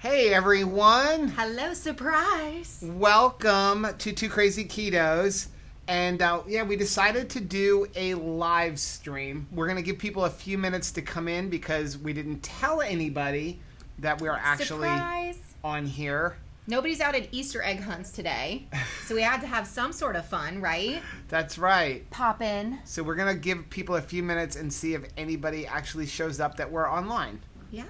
Hey everyone! Hello, surprise! Welcome to 2krazyketos. And we decided to do a live stream. We're going to give people a few minutes to come in because we didn't tell anybody that we are actually on here. Nobody's out at Easter egg hunts today, so we had to have some sort of fun, right? That's right. Pop in. So we're going to give people a few minutes and see if anybody actually shows up that we're online. Yeah.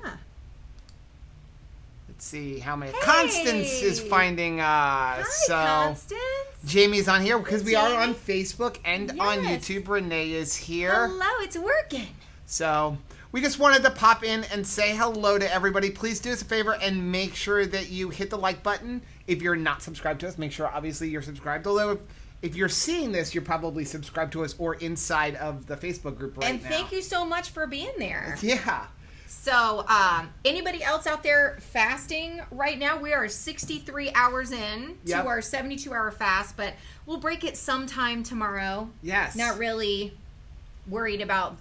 Let's see how many. Hey. Constance is finding us. Hi, Constance. Jamie's on here because we are on Facebook and on Yes. YouTube. Renee is here. Hello, it's working. So we just wanted to pop in and say hello to everybody. Please do us a favor and make sure that you hit the like button. If you're not subscribed to us, make sure obviously you're subscribed. Although if you're seeing this, you're probably subscribed to us or inside of the Facebook group right now. And thank you so much for being there. Yeah. So, anybody else out there fasting right now? We are 63 hours in to our 72-hour fast, but we'll break it sometime tomorrow. Yes. Not really worried about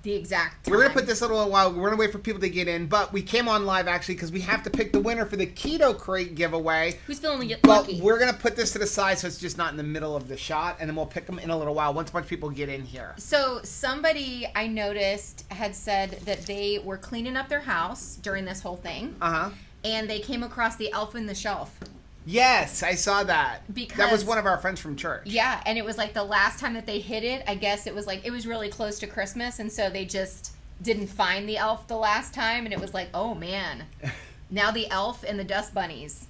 the exact time. We're going to put this a little while. We're going to wait for people to get in, but we came on live actually because we have to pick the winner for the Keto Krate giveaway. Who's feeling lucky? But we're going to put this to the side so it's just not in the middle of the shot, and then we'll pick them in a little while once a bunch of people get in here. So somebody I noticed had said that they were cleaning up their house during this whole thing. Uh-huh. And they came across the elf in the shelf. Yes, I saw that. Because that was one of our friends from church. Yeah, and it was like the last time that they hit it, I guess it was really close to Christmas, and so they just didn't find the elf the last time, and it was like, oh man, now the elf and the dust bunnies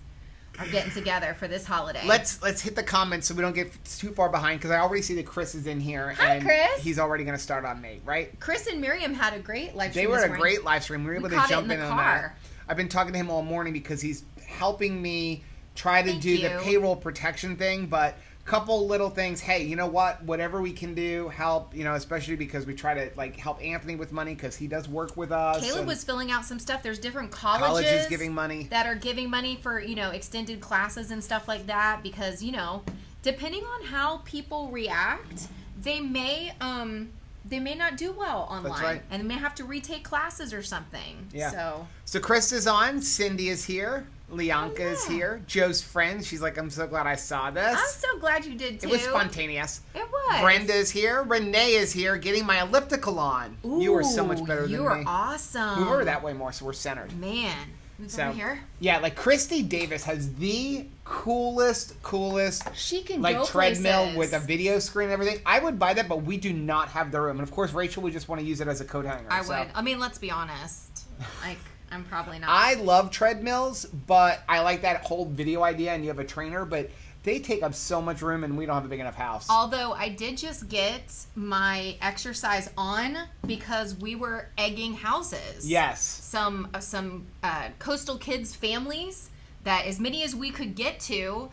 are getting together for this holiday. Let's hit the comments so we don't get too far behind, because I already see that Chris is in here. Hi, and Chris. He's already going to start on me, right? Chris and Miriam had a great live stream. They were this a morning. great live stream. We were able to jump in on that. I've been talking to him all morning because he's helping me try to do the payroll protection thing, but couple little things. Hey, you know what? Whatever we can do, help, especially because we try to help Anthony with money because he does work with us. Caleb was filling out some stuff. There's different colleges giving money that are giving money for, extended classes and stuff like that because, depending on how people react, they may not do well online. That's right. And they may have to retake classes or something. Yeah. So Chris is on. Cindy is here. Lianka is here. Joe's friend. She's like, I'm so glad I saw this. I'm so glad you did too. It was spontaneous. It was. Brenda is here. Renee is here getting my elliptical on. Ooh, you are so much better than me. You are awesome. We were that way more, so we're centered. Man. Over here? Yeah, Christy Davis has the coolest she can treadmill places. with a video screen and everything. I would buy that, but we do not have the room. And of course, Rachel would just want to use it as a coat hanger. I would. I mean, let's be honest. I'm probably not. I love treadmills, but I like that whole video idea and you have a trainer, but they take up so much room and we don't have a big enough house. Although I did just get my exercise on because we were egging houses. Yes. Some coastal kids families that as many as we could get to,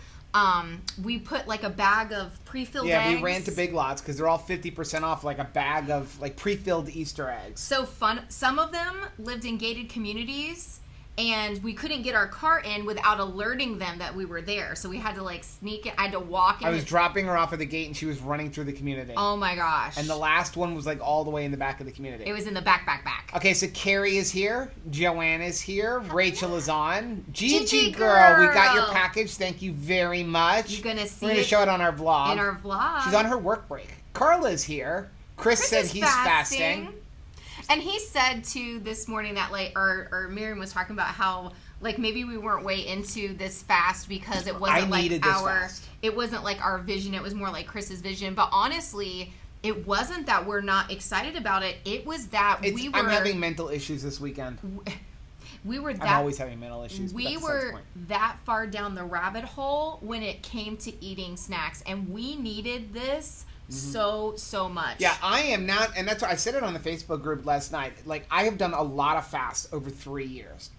we put a bag of pre-filled eggs. Yeah, we ran to Big Lots because they're all 50% off, a bag of pre-filled Easter eggs. So fun. Some of them lived in gated communities, and we couldn't get our car in without alerting them that we were there. So we had to sneak it. I had to walk in. I was dropping her off at the gate, and she was running through the community. Oh my gosh! And the last one was all the way in the back of the community. It was in the back. Okay, so Carrie is here. Joanne is here. Rachel is on. Gigi girl, we got your package. Thank you very much. You're gonna see. We're gonna show it on our vlog. In our vlog. She's on her work break. Carla is here. Chris said he's fasting. And he said too this morning that or Miriam was talking about how maybe we weren't way into this fast because it wasn't it wasn't our vision. It was more like Chris's vision. But honestly, it wasn't that we're not excited about it. It was that I'm having mental issues this weekend. I'm always having mental issues. We were that far down the rabbit hole when it came to eating snacks, and we needed this so much. Yeah, I am not, and that's why I said it on the Facebook group last night. I have done a lot of fasts over 3 years.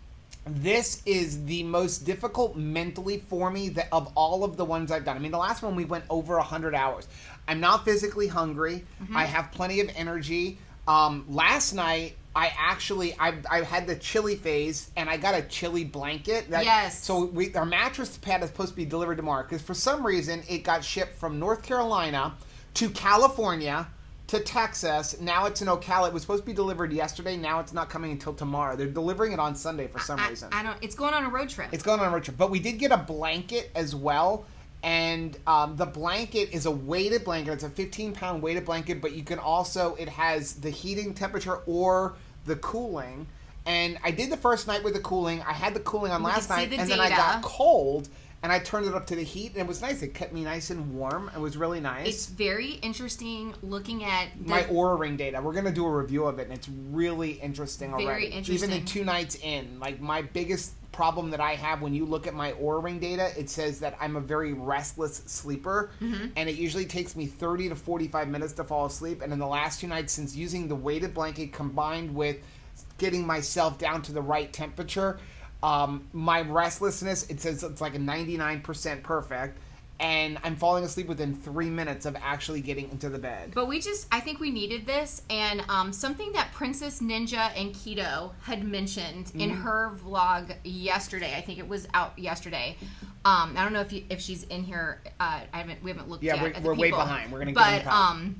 This is the most difficult mentally for me of all of the ones I've done. I mean, the last one we went over 100 hours. I'm not physically hungry. I have plenty of energy. Last night, I had the chili phase, and I got a chili blanket. Yes. So our mattress pad is supposed to be delivered tomorrow, because for some reason, it got shipped from North Carolina to California to Texas. Now it's in Ocala. It was supposed to be delivered yesterday. Now it's not coming until tomorrow. They're delivering it on Sunday for some reason. It's going on a road trip. It's going on a road trip. But we did get a blanket as well. And the blanket is a weighted blanket. It's a 15-pound weighted blanket, but you can also, it has the heating temperature or the cooling. And I did the first night with the cooling. I had the cooling on last night, and then I got cold, and I turned it up to the heat, and it was nice. It kept me nice and warm. It was really nice. It's very interesting looking at my Oura Ring data. We're going to do a review of it, and it's really interesting already. Very interesting. Even in 2 nights in. Like, my biggest problem that I have when you look at my Oura Ring data, it says that I'm a very restless sleeper, and it usually takes me 30 to 45 minutes to fall asleep. And in the last 2 nights, since using the weighted blanket combined with getting myself down to the right temperature, my restlessness, it says it's like a 99% perfect, and I'm falling asleep within 3 minutes of actually getting into the bed. But I think we needed this, and something that Princess Ninja and Keto had mentioned in her vlog yesterday. I think it was out yesterday. I don't know if she's in here. We haven't looked yet at the we're people. way behind. We're gonna get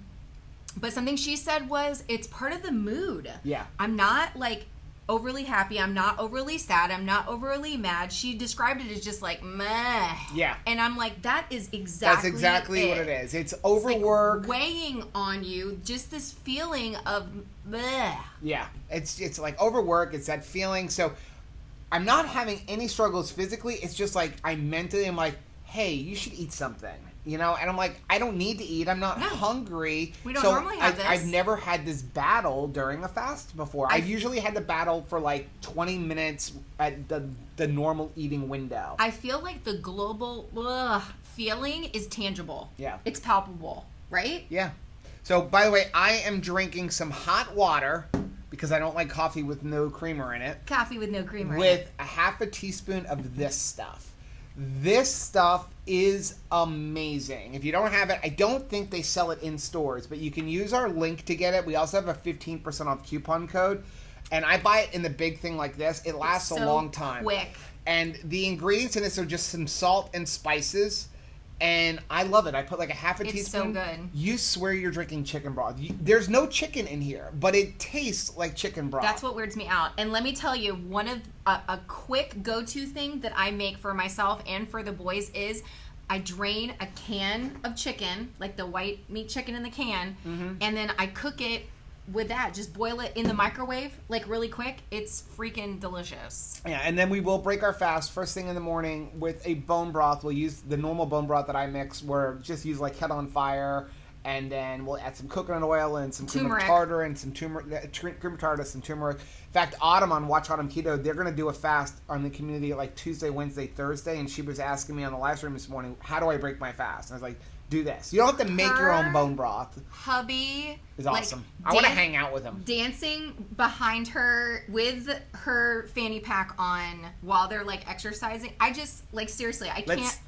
but something she said was, it's part of the mood. Yeah. I'm not like overly happy. I'm not overly sad. I'm not overly mad. She described it as just like meh. Yeah. And I'm like, that is exactly That's exactly what it is. It's overwork. It's like weighing on you, just this feeling of meh. Yeah. It's like overwork. It's that feeling. So I'm not having any struggles physically. It's just like I mentally am like, hey, you should eat something. You know, and I'm like, I don't need to eat. I'm not hungry. We don't normally have this. I've never had this battle during a fast before. I've usually had to battle for like 20 minutes at the normal eating window. I feel like the global feeling is tangible. Yeah. It's palpable, right? Yeah. So, by the way, I am drinking some hot water because I don't like coffee with no creamer in it. Coffee with no creamer in it. With a half a teaspoon of this stuff. This stuff is amazing. If you don't have it, I don't think they sell it in stores, but you can use our link to get it. We also have a 15% off coupon code, and I buy it in the big thing like this. It lasts a long time. Quick. And the ingredients in this are just some salt and spices, and I love it. I put like a half a teaspoon. It's so good. You swear you're drinking chicken broth. There's no chicken in here, but it tastes like chicken broth. That's what weirds me out. And let me tell you, one of a quick go-to thing that I make for myself and for the boys is I drain a can of chicken, like the white meat chicken in the can, and then I cook it with that. Just boil it in the microwave, like really quick. It's freaking delicious. Yeah, and then we will break our fast first thing in the morning with a bone broth. We'll use the normal bone broth that I mix, where just use like Head on Fire, and then we'll add some coconut oil and some cream of tartar and some cream of tartar, some turmeric. In fact, Autumn on Watch Autumn Keto, they're going to do a fast on the community like Tuesday, Wednesday, Thursday, and she was asking me on the live stream this morning, how do I break my fast? And I was like, do this. You don't have to make your own bone broth. Hubby is awesome. I want to hang out with him. Dancing behind her with her fanny pack on while they're like exercising. I just like seriously, I can't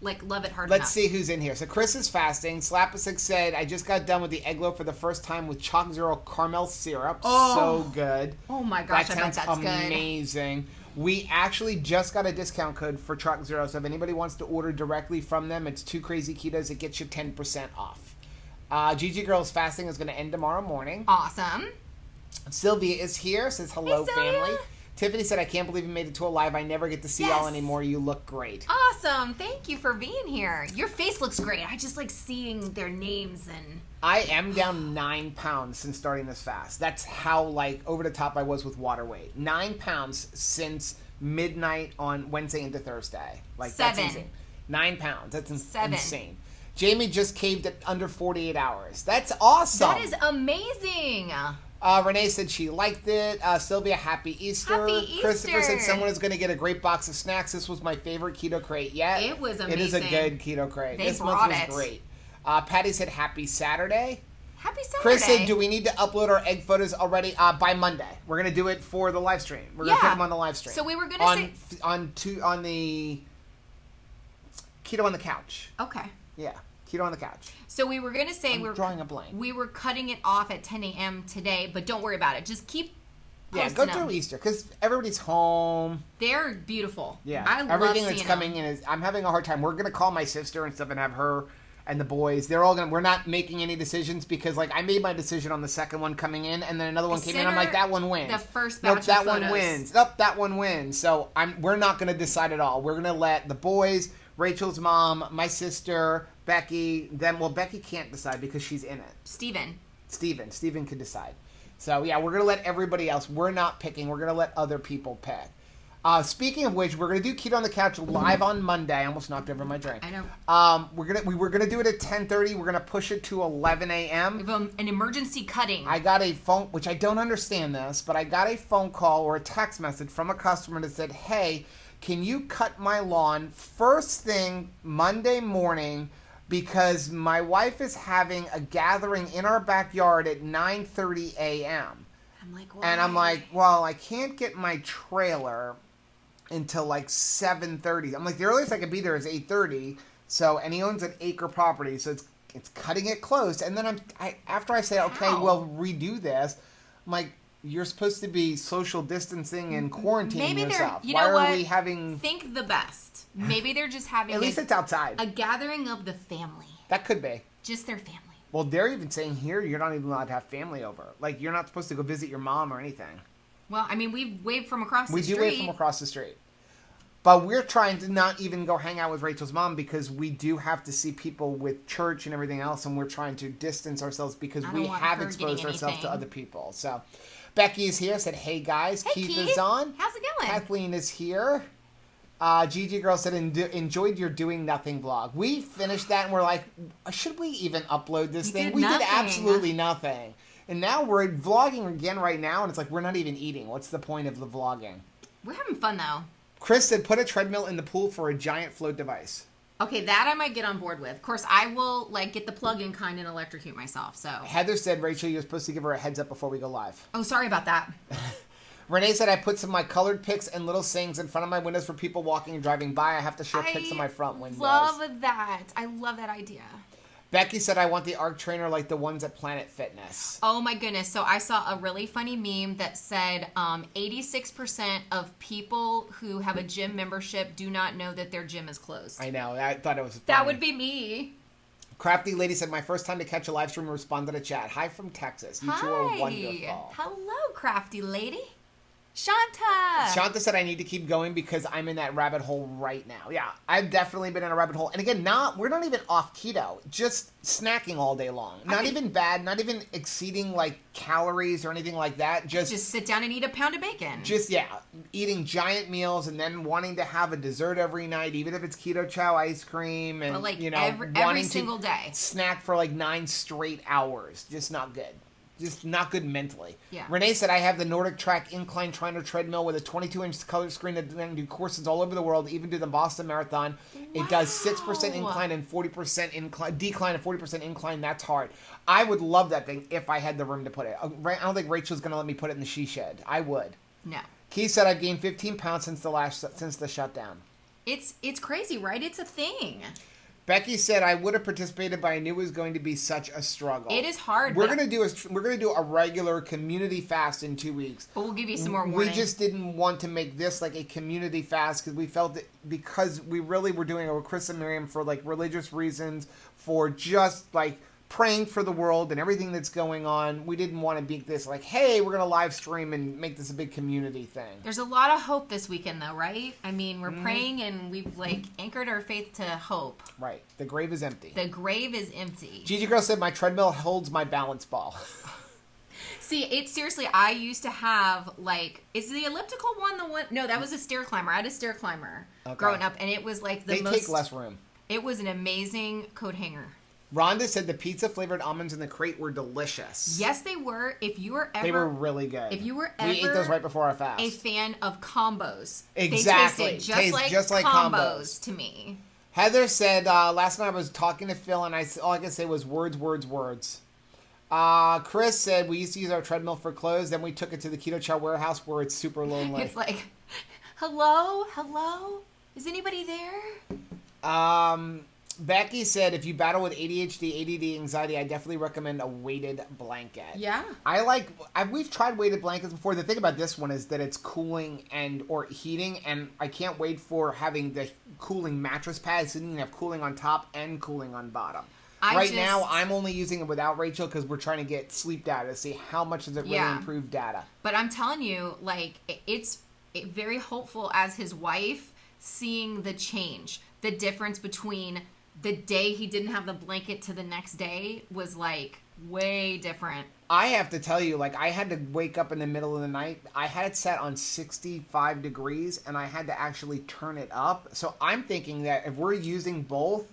love it hard enough. Let's see who's in here. So Chris is fasting. Slapasick said, I just got done with the egg loaf for the first time with Chalk Zero caramel syrup. So good. Oh my gosh, I bet that's amazing. We actually just got a discount code for Chalk Zero, so if anybody wants to order directly from them, it's 2krazyketos. It gets you 10% off. Gigi Girl's fasting is going to end tomorrow morning. Awesome. Sylvia is here, says hello, family. Tiffany said, I can't believe you made it to a live. I never get to see y'all anymore. You look great. Awesome. Thank you for being here. Your face looks great. I just like seeing their names. And I am down 9 pounds since starting this fast. That's how like over the top I was with water weight. 9 pounds since midnight on Wednesday into Thursday. Like 7. That's insane. 9 pounds. That's insane. Jamie just caved at under 48 hours. That's awesome. That is amazing. Renee said she liked it. Sylvia, happy Easter. Happy Easter. Christopher said someone is going to get a great box of snacks. This was my favorite Keto Krate yet. It was amazing. It is a good Keto Krate. They this brought month was great. Patty said happy Saturday. Happy Saturday. Chris said, do we need to upload our egg photos already? By Monday. We're going to do it for the live stream. We're going to put them on the live stream. So we were going to say... On the Keto on the Couch. Okay. Yeah. Keto on the Couch. So we were going to say... we're drawing a blank. We were cutting it off at 10 a.m. today, but don't worry about it. Just keep posting go through Easter, because everybody's home. They're beautiful. Yeah. I love everything seeing that's coming in is... I'm having a hard time. We're going to call my sister and stuff and have her and the boys, they're all we're not making any decisions because, like, I made my decision on the second one coming in, and then another one came in. I'm like, that one wins. The first batch of that photos. one wins. Nope, that one wins. So we're not going to decide at all. We're going to let the boys, Rachel's mom, my sister, Becky, Becky can't decide because she's in it. Steven could decide. So, yeah, we're going to let everybody else. We're not picking. We're going to let other people pick. Speaking of which, we're going to do Keto on the Couch live on Monday. I almost knocked over my drink. I know. We were going to do it at 10:30. We're going to push it to 11 a.m. We have an emergency cutting. I got a phone, which I don't understand this, but I got a phone call or a text message from a customer that said, hey, can you cut my lawn first thing Monday morning because my wife is having a gathering in our backyard at 9:30 a.m. I'm like, why? And I'm like, well, I can't get my trailer until like 7:30. I'm like, the earliest I could be there is 8:30. So, and he owns an acre property, so it's cutting it close. And then after I say, okay, we'll redo this, I'm like, you're supposed to be social distancing and quarantining yourself. Why are we having? Think the best. Maybe they're just having at least it's outside. A gathering of the family. That could be. Just their family. Well, they're even saying here you're not even allowed to have family over. Like, you're not supposed to go visit your mom or anything. Well, I mean, we waved from across the street. We do wave from across the street. But we're trying to not even go hang out with Rachel's mom because we do have to see people with church and everything else, and we're trying to distance ourselves because we have exposed ourselves to other people. So, Becky is here, said, hey guys, hey, Keith is on. How's it going? Kathleen is here. Gigi Girl said, enjoyed your doing nothing vlog. We finished that and we're like, should we even upload this thing? We did absolutely nothing. And now we're vlogging again right now, and it's like, we're not even eating. What's the point of the vlogging? We're having fun, though. Chris said, put a treadmill in the pool for a giant float device. Okay, that I might get on board with. Of course, I will, like, get the plug-in kind and electrocute myself, so. Heather said, Rachel, you're supposed to give her a heads up before we go live. Oh, sorry about that. Renee said, I put some of my colored pics and little sayings in front of my windows for people walking and driving by. I have to share pics of my front windows. I love that. I love that idea. Becky said, I want the ARC trainer like the ones at Planet Fitness. Oh, my goodness. So I saw a really funny meme that said 86% of people who have a gym membership do not know that their gym is closed. I know. I thought it was funny. That would be me. Crafty Lady said, my first time to catch a live stream and respond to the chat. Hi from Texas. You two are wonderful. Hello, Crafty Lady. Shanta said I need to keep going because I'm in that rabbit hole right now. Yeah, I've definitely been in a rabbit hole. And again, we're not even off keto, just snacking all day long. Not even bad, not even exceeding like calories or anything like that. Just sit down and eat a pound of bacon. Eating giant meals and then wanting to have a dessert every night, even if it's keto chow ice cream and every single day. Snack for like 9 straight hours. Just not good. Just not good mentally. Yeah. Renee said, I have the Nordic Track incline trainer treadmill with a 22-inch color screen that can do courses all over the world, even do the Boston Marathon. Wow. It does 6% incline and 40% decline and 40% incline. That's hard. I would love that thing if I had the room to put it. I don't think Rachel's going to let me put it in the she shed. I would. No. Keith said, I've gained 15 pounds since the shutdown. It's crazy, right? It's a thing. Becky said, "I would have participated, but I knew it was going to be such a struggle." It is hard. We're gonna do a regular community fast in 2 weeks. But we'll give you some more warning. We just didn't want to make this like a community fast because we felt that because we really were doing it with Chris and Miriam for like religious reasons, for just like praying for the world and everything that's going on. We didn't want to be this like, hey, we're gonna live stream and make this a big community thing. There's a lot of hope this weekend though, right? I mean, we're praying and we've like anchored our faith to hope. Right. The grave is empty. The grave is empty. Gigi Girl said, my treadmill holds my balance ball. See, it's seriously, I used to have like, is the elliptical one the one? No, that was a stair climber. I had a stair climber growing up and it was like They take less room. It was an amazing coat hanger. Rhonda said the pizza-flavored almonds in the crate were delicious. Yes, they were. If you were ever... They were really good. If you were ever... We ate those right before our fast. ...a fan of combos. Exactly. They tasted just like combos to me. Heather said, last night I was talking to Phil and all I could say was words. Chris said, we used to use our treadmill for clothes, then we took it to the Keto Chow warehouse where it's super lonely. It's like, hello? Is anybody there? Becky said, if you battle with ADHD, ADD, anxiety, I definitely recommend a weighted blanket. Yeah. We've tried weighted blankets before. The thing about this one is that it's cooling or heating, and I can't wait for having the cooling mattress pads, so you can have cooling on top and cooling on bottom. Right now, I'm only using it without Rachel because we're trying to get sleep data to see how much does it really improve data. But I'm telling you, like, it's very hopeful as his wife, seeing the change. The difference between the day he didn't have the blanket to the next day was, like, way different. I have to tell you, like, I had to wake up in the middle of the night. I had it set on 65 degrees, and I had to actually turn it up. So I'm thinking that if we're using both,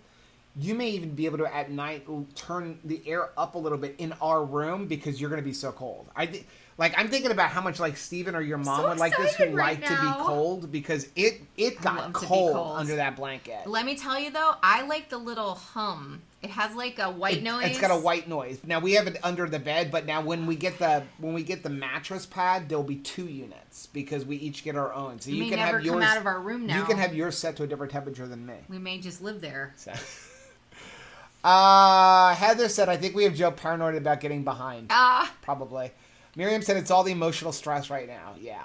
you may even be able to, at night, turn the air up a little bit in our room because you're going to be so cold. I'm thinking about how much, like, Steven or your mom would like this, who like to be cold, because it got cold under that blanket. Let me tell you, though, I like the little hum. It has, like, a white noise. It's got a white noise. Now, we have it under the bed, but now when we get the mattress pad, there'll be 2 units because we each get our own. So you can have yours. Come out of our room now. You can have yours set to a different temperature than me. We may just live there. So. Heather said, I think we have Joe paranoid about getting behind. Probably. Miriam said it's all the emotional stress right now. Yeah.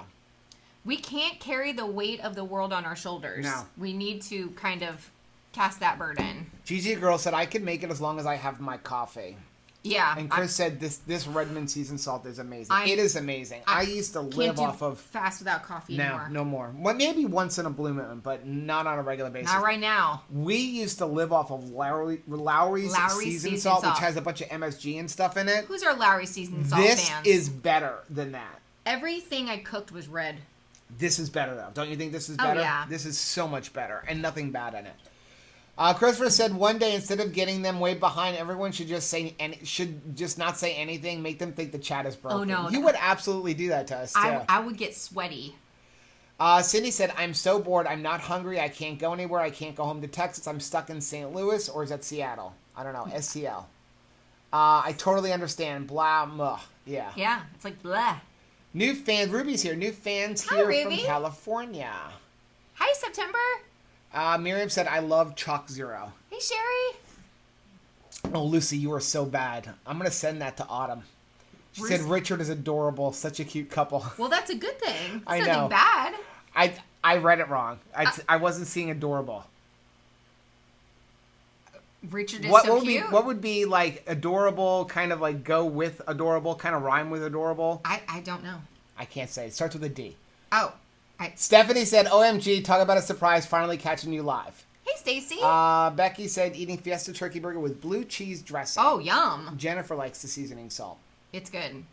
We can't carry the weight of the world on our shoulders. No. We need to kind of cast that burden. Gigi Girl said, I can make it as long as I have my coffee. Yeah. And Chris said this Redmond seasoned salt is amazing. It is amazing. I used to live off of fast without coffee anymore. No more. Well, maybe once in a blue moon, but not on a regular basis. Not right now. We used to live off of Lowry's seasoned salt, which has a bunch of MSG and stuff in it. Who's our Lowry seasoned salt This fans? is better than that. Everything I cooked was red. This is better, though. Don't you think this is better? Oh, yeah. This is so much better, and nothing bad in it. Christopher said one day, instead of getting them way behind, everyone should just not say anything, make them think the chat is broken. Oh, no. You would absolutely do that to us, too. I would get sweaty. Cindy said, I'm so bored. I'm not hungry. I can't go anywhere. I can't go home to Texas. I'm stuck in St. Louis, or is that Seattle? I don't know. STL. I totally understand. Blah, muh. Yeah. Yeah. It's like blah. New fans. Ruby's here. New fans here from California. Hi, September. Miriam said, I love Chalk Zero. Hey, Sherry. Oh, Lucy, you are so bad. I'm going to send that to Autumn. She said, Richard is adorable. Such a cute couple. Well, that's a good thing. It's I know. Nothing bad. I read it wrong. I wasn't seeing adorable. Richard is so cute. What would be, like, adorable, kind of, like, go with adorable, kind of rhyme with adorable? I don't know. I can't say. It starts with a D. Oh. Stephanie said, OMG, talk about a surprise, finally catching you live. Hey, Stacy. Becky said, eating Fiesta turkey burger with blue cheese dressing. Oh, yum. Jennifer likes the seasoning salt. It's good.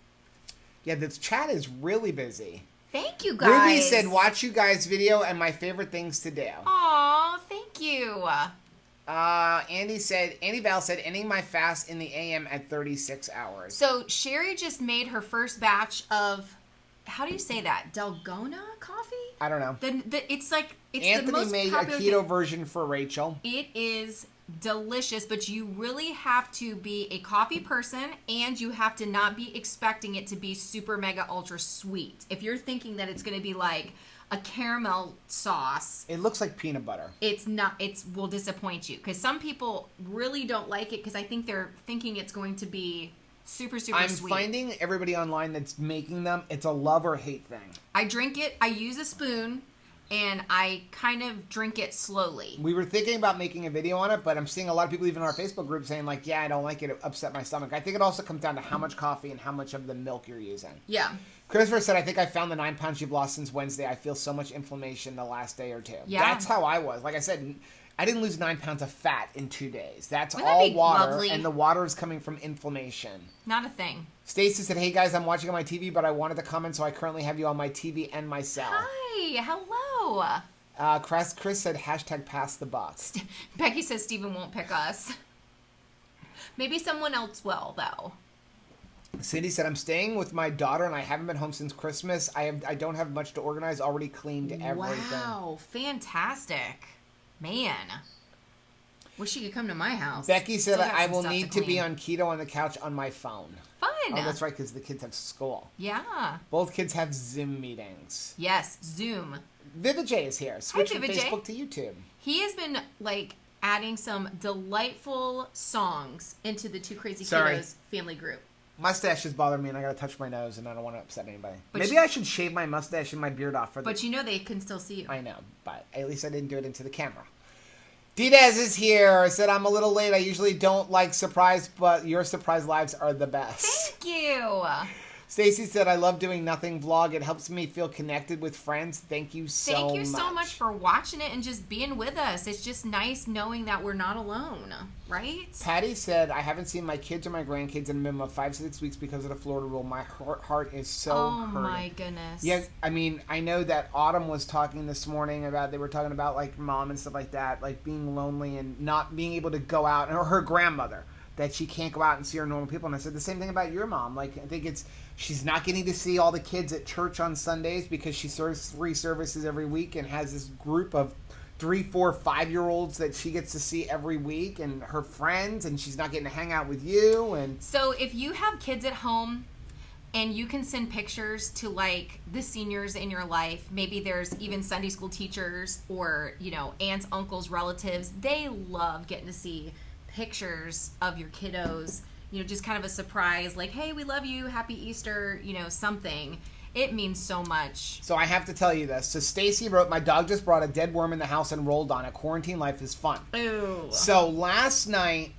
Yeah, this chat is really busy. Thank you, guys. Ruby said, watch you guys' video and my favorite things to do. Aw, thank you. Andy Val said, ending my fast in the AM at 36 hours. So, Sherry just made her first batch of... How do you say that? Dalgona coffee? I don't know. It's Anthony the most made a keto version for Rachel. It is delicious, but you really have to be a coffee person, and you have to not be expecting it to be super mega ultra sweet. If you're thinking that it's going to be like a caramel sauce, it looks like peanut butter. It's not. It will disappoint you because some people really don't like it because I think they're thinking it's going to be super sweet. I'm finding everybody online that's making them, it's a love or hate thing. I drink it, I use a spoon, and I kind of drink it slowly. We were thinking about making a video on it, but I'm seeing a lot of people even in our Facebook group saying like, yeah, I don't like it, it upset my stomach. I think it also comes down to how much coffee and how much of the milk you're using. Yeah. Christopher said, I think I found the 9 pounds you've lost since Wednesday. I feel so much inflammation the last day or two. Yeah. That's how I was. Like I said, I didn't lose 9 pounds of fat in 2 days. That's all water, lovely? And the water is coming from inflammation. Not a thing. Stacy said, hey guys, I'm watching on my TV, but I wanted to comment, so I currently have you on my TV and my cell. Hi, hello. Chris said, hashtag pass the buck. Becky says Steven won't pick us. Maybe someone else will, though. Cindy said, I'm staying with my daughter, and I haven't been home since Christmas. I don't have much to organize, already cleaned everything. Wow, fantastic. Man, wish you could come to my house. Becky said, I will need to be on keto on the couch on my phone. Fun. Oh, that's right, because the kids have school. Yeah. Both kids have Zoom meetings. Yes, Zoom. Vivid J is here. Switch from Facebook to YouTube. He has been, like, adding some delightful songs into the 2krazyketos family group. Mustaches bother me, and I gotta touch my nose, and I don't want to upset anybody. Maybe I should shave my mustache and my beard off for But you know they can still see you. I know, but at least I didn't do it into the camera. Diaz is here. Said, I'm a little late. I usually don't like surprise, but your surprise lives are the best. Thank you. Stacy said, I love doing nothing vlog. It helps me feel connected with friends. Thank you so much. Thank you so much for watching it and just being with us. It's just nice knowing that we're not alone, right? Patty said, I haven't seen my kids or my grandkids in a minimum of 5 to 6 weeks because of the Florida rule. My heart is so hurting. My goodness. Yeah, I mean, I know that Autumn was talking this morning about, they were talking about like mom and stuff like that, like being lonely and not being able to go out, or her grandmother, that she can't go out and see her normal people. And I said the same thing about your mom. Like, I think she's not getting to see all the kids at church on Sundays because she serves 3 services every week and has this group of 3, 4, 5-year-olds that she gets to see every week, and her friends, and she's not getting to hang out with you. And so if you have kids at home and you can send pictures to like the seniors in your life, maybe there's even Sunday school teachers or, you know, aunts, uncles, relatives, they love getting to see pictures of your kiddos, you know, just kind of a surprise, like, hey, we love you, happy Easter, you know, something. It means so much. So I have to tell you this. So Stacy wrote, my dog just brought a dead worm in the house and rolled on it. Quarantine life is fun. Ooh. So last night,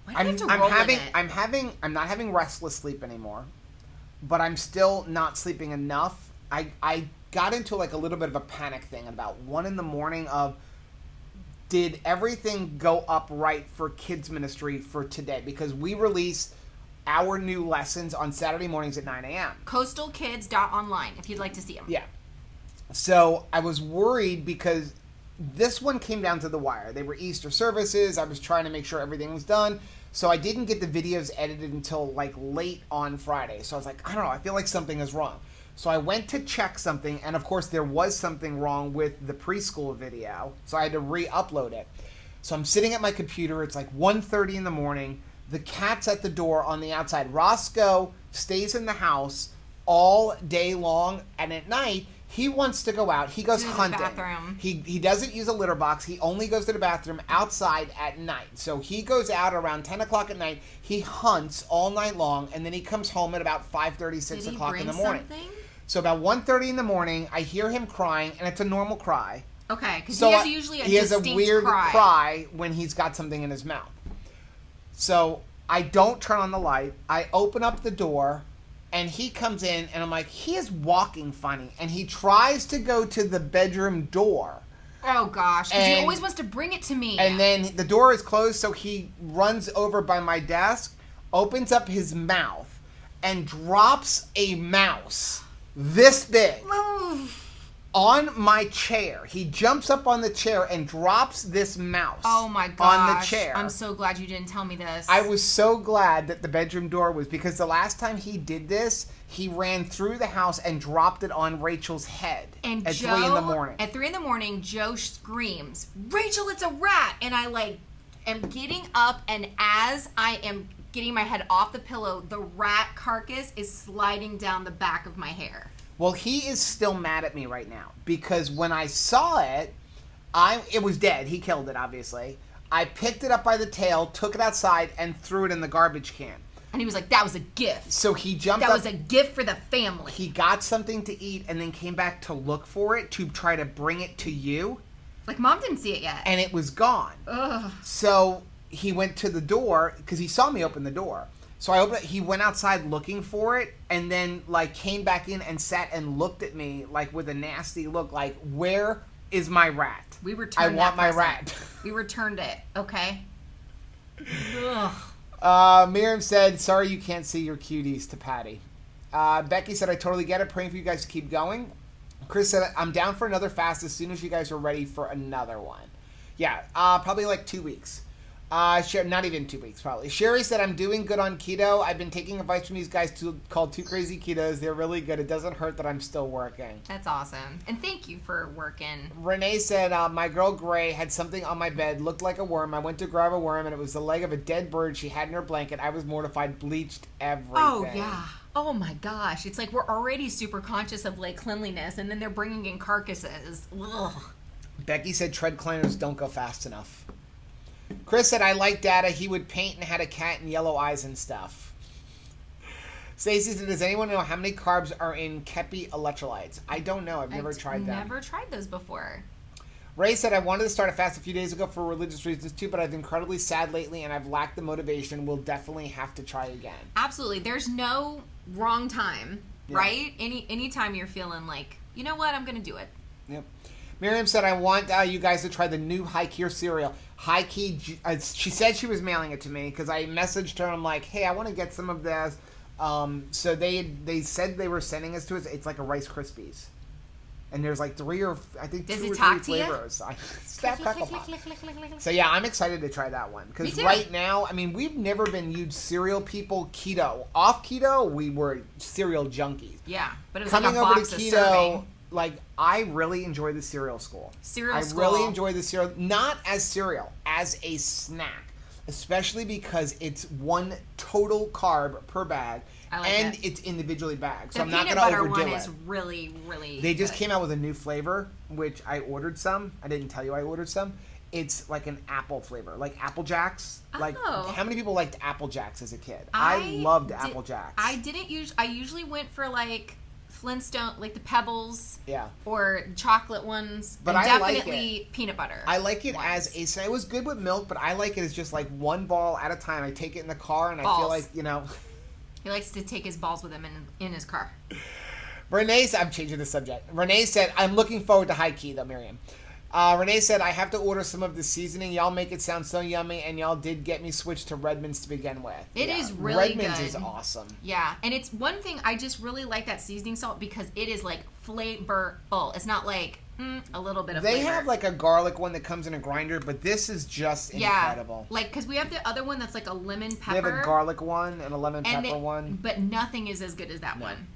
I'm not having restless sleep anymore, but I'm still not sleeping enough. I got into like a little bit of a panic thing about 1 a.m. of, did everything go up right for kids ministry for today? Because we release our new lessons on Saturday mornings at 9 a.m. Coastalkids.online if you'd like to see them. Yeah. So I was worried because this one came down to the wire. They were Easter services. I was trying to make sure everything was done. So I didn't get the videos edited until like late on Friday. So I was like, I don't know. I feel like something is wrong. So I went to check something, and of course there was something wrong with the preschool video, so I had to re-upload it. So I'm sitting at my computer, it's like 1:30 in the morning, the cat's at the door on the outside. Roscoe stays in the house all day long, and at night, he wants to go out. He goes hunting. Bathroom. He doesn't use a litter box. He only goes to the bathroom outside at night. So he goes out around 10 o'clock at night. He hunts all night long, and then he comes home at about 5:30, 6 o'clock in the morning. Something? So about 1:30 in the morning, I hear him crying, and it's a normal cry. Okay, because he has usually a distinct cry. He has a weird cry when he's got something in his mouth. So I don't turn on the light. I open up the door, and he comes in, and I'm like, he is walking funny. And he tries to go to the bedroom door. Oh, gosh, because he always wants to bring it to me. And then the door is closed, so he runs over by my desk, opens up his mouth, and drops a mouse this big on my chair. He jumps up on the chair and drops this mouse. Oh my gosh. On the chair. I'm so glad you didn't tell me this. I was so glad that the bedroom door was, because the last time he did this, he ran through the house and dropped it on Rachel's head and at Joe, 3 in the morning. At 3 in the morning, Joe screams, Rachel, it's a rat! And I am getting up, and as I am getting my head off the pillow, the rat carcass is sliding down the back of my hair. Well, he is still mad at me right now, because when I saw it, it was dead. He killed it, obviously. I picked it up by the tail, took it outside, and threw it in the garbage can. And he was like, that was a gift. So he jumped up. That was a gift for the family. He got something to eat and then came back to look for it, to try to bring it to you. Like, Mom didn't see it yet. And it was gone. Ugh. So he went to the door, because he saw me open the door. So I opened it, he went outside looking for it, and then, like, came back in and sat and looked at me, like, with a nasty look, like, where is my rat? We returned I want my rat. We returned it, okay? Ugh. Miriam said, sorry you can't see your cuties, to Patty. Becky said, I totally get it. Praying for you guys to keep going. Chris said, I'm down for another fast as soon as you guys are ready for another one. Yeah, probably like 2 weeks. Not even 2 weeks, probably. Sherry said, I'm doing good on keto. I've been taking advice from these guys called 2krazyketos. They're really good. It doesn't hurt that I'm still working. That's awesome. And thank you for working. Renee said, my girl Gray had something on my bed, looked like a worm. I went to grab a worm, and it was the leg of a dead bird she had in her blanket. I was mortified, bleached everything. Oh, yeah. Oh, my gosh. It's like we're already super conscious of, like, cleanliness, and then they're bringing in carcasses. Ugh. Becky said, tread cleaners don't go fast enough. Chris said, I like data. He would paint and had a cat and yellow eyes and stuff. Stacey said, does anyone know how many carbs are in Kepi electrolytes? I don't know. I've never tried that. Never tried those before. Ray said, I wanted to start a fast a few days ago for religious reasons too, but I've been incredibly sad lately and I've lacked the motivation. We'll definitely have to try again. Absolutely. There's no wrong time, right? Any time you're feeling like, you know what, I'm going to do it. Yep. Miriam said, I want you guys to try the new High Key cereal. High Key, she said she was mailing it to me because I messaged her. I'm like, hey, I want to get some of this. So they said they were sending us to us. It's like a Rice Krispies. And there's like 3 or I think 2 or 3 flavors. So yeah, I'm excited to try that one because right now, I mean, we've never been huge cereal people. Keto, off keto, we were cereal junkies. Yeah, but it was coming like a over box to of keto. serving. Like I really enjoy the cereal school. I really enjoy the cereal, not as cereal, as a snack, especially because it's 1 total carb per bag. And it's individually bagged, so I'm not going to overdo it. The peanut butter one is really, really They just came out with a new flavor, which I ordered some. I didn't tell you I ordered some. It's like an apple flavor, like Apple Jacks. Like, how many people liked Apple Jacks as a kid? I loved Apple Jacks. I usually went for like Flintstone, like the Pebbles. Yeah. Or chocolate ones. But I definitely like peanut butter. I like it as a. So it was good with milk, but I like it as just like 1 ball at a time. I take it in the car, and I feel like He likes to take his balls with him in his car. Renee said, I'm changing the subject. Renee said, I'm looking forward to High Key, though, Miriam. Renee said, I have to order some of the seasoning. Y'all make it sound so yummy, and y'all did get me switched to Redmond's to begin with. It is really Redmond's good. Is awesome. Yeah, and it's one thing, I just really like that seasoning salt because it is, like, flavorful. It's not like, a little bit of flavor. They have, like, a garlic one that comes in a grinder, but this is just incredible. Like, because we have the other one that's, like, a lemon pepper. They have a garlic one and a lemon pepper one. But nothing is as good as that one.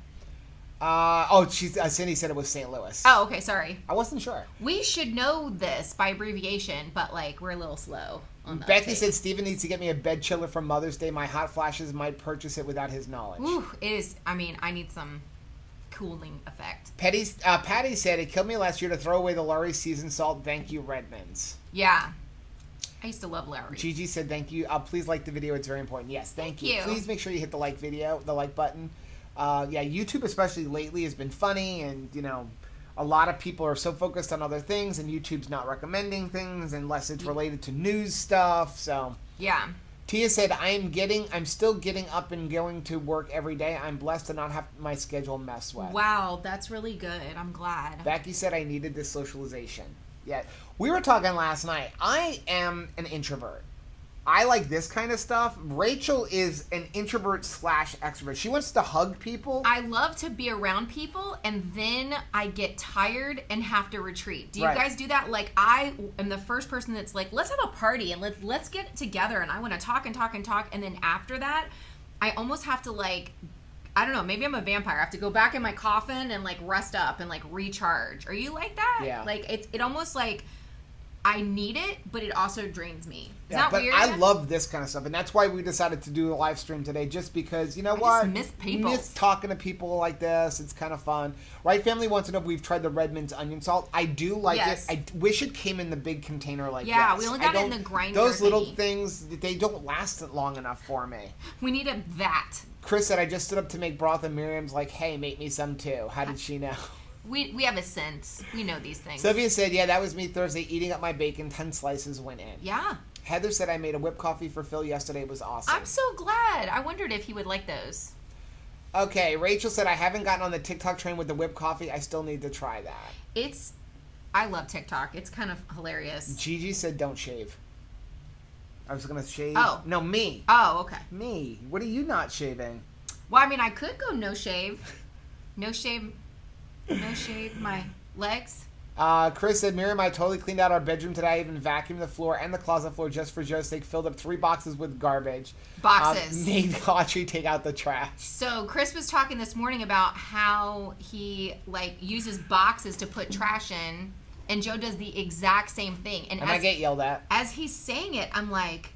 Cindy said it was St. Louis. Oh, okay, sorry. I wasn't sure. We should know this by abbreviation, but, like, we're a little slow on the Becky said Steven needs to get me a bed chiller for Mother's Day. My hot flashes might purchase it without his knowledge. Ooh, it is, I mean, I need some cooling effect. Patty said, it killed me last year to throw away the Lowry seasoned salt. Thank you, Redmond's. Yeah. I used to love Lowry's. Gigi said, thank you. Please like the video. It's very important. Yes, thank you. you. Please make sure you hit the like button. YouTube especially lately has been funny, and a lot of people are so focused on other things, and YouTube's not recommending things unless it's related to news stuff. So yeah. Tia said, I'm still getting up and going to work every day. I'm blessed to not have my schedule messed with. Wow, that's really good. I'm glad. Becky said I needed this socialization. Yeah. We were talking last night. I am an introvert. I like this kind of stuff. Rachel is an introvert / extrovert. She wants to hug people. I love to be around people, and then I get tired and have to retreat. Do you guys do that? Like, I am the first person that's like, let's have a party and let's get together, and I want to talk and talk and talk, and then after that, I almost have to, like, I don't know, maybe I'm a vampire. I have to go back in my coffin and, like, rest up and, like, recharge. Are you like that? Yeah. Like, it almost like I need it, but it also drains me. Is that but weird? I love this kind of stuff, and that's why we decided to do a live stream today, just because, I just miss people. Miss talking to people like this. It's kind of fun. Right Family wants to know if we've tried the Redmond's onion salt. I do like it. I wish it came in the big container like this. Yeah, we only got it in the grinder. Those little things, they don't last long enough for me. We need a vat. Chris said, I just stood up to make broth, and Miriam's like, hey, make me some too. How did she know? We have a sense. We know these things. Sylvia said, yeah, that was me Thursday eating up my bacon. 10 slices went in. Yeah. Heather said, I made a whipped coffee for Phil yesterday. It was awesome. I'm so glad. I wondered if he would like those. Okay. Rachel said, I haven't gotten on the TikTok train with the whipped coffee. I still need to try that. I love TikTok. It's kind of hilarious. Gigi said, don't shave. I was going to shave. Oh. No, me. Oh, okay. Me. What are you not shaving? Well, I mean, I could go no shave. No shave my legs. Chris said, Miriam, I totally cleaned out our bedroom today. I even vacuumed the floor and the closet floor just for Joe's sake. Filled up 3 boxes with garbage. Boxes. Made Audrey take out the trash. So Chris was talking this morning about how he, like, uses boxes to put trash in, and Joe does the exact same thing. And I get yelled at. As he's saying it, I'm like,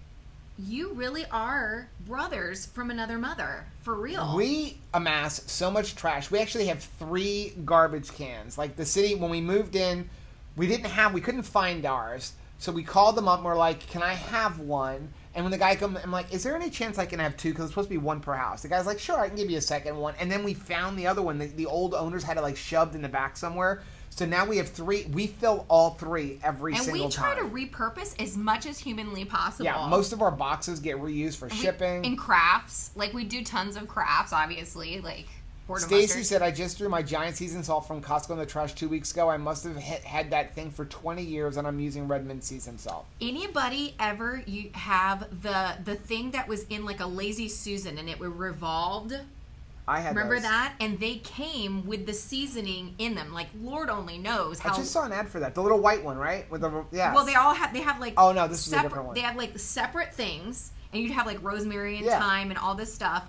you really are brothers from another mother. For real. We amass so much trash. We actually have 3 garbage cans. Like, the city, when we moved in, we couldn't find ours. So we called them up and we're like, can I have one? And when the guy comes, I'm like, is there any chance I can have 2? Because it's supposed to be 1 per house. The guy's like, sure, I can give you a second one. And then we found the other one. The old owners had it, like, shoved in the back somewhere. So now we have 3. We fill all 3 every single time. And we try to repurpose as much as humanly possible. Yeah, most of our boxes get reused for shipping. And crafts. Like, we do tons of crafts, obviously. Like, Stacy said, I just threw my giant seasoned salt from Costco in the trash 2 weeks ago. I must have had that thing for 20 years, and I'm using Redmond seasoned salt. Anybody ever have the thing that was in, like, a Lazy Susan, and it revolved? I had Remember those. that? And they came with the seasoning in them. Like, Lord only knows how. I just saw an ad for that. The little white one, right? With the Well, they have like. Oh no, this is a different one. They have like separate things, and you'd have like rosemary and thyme and all this stuff.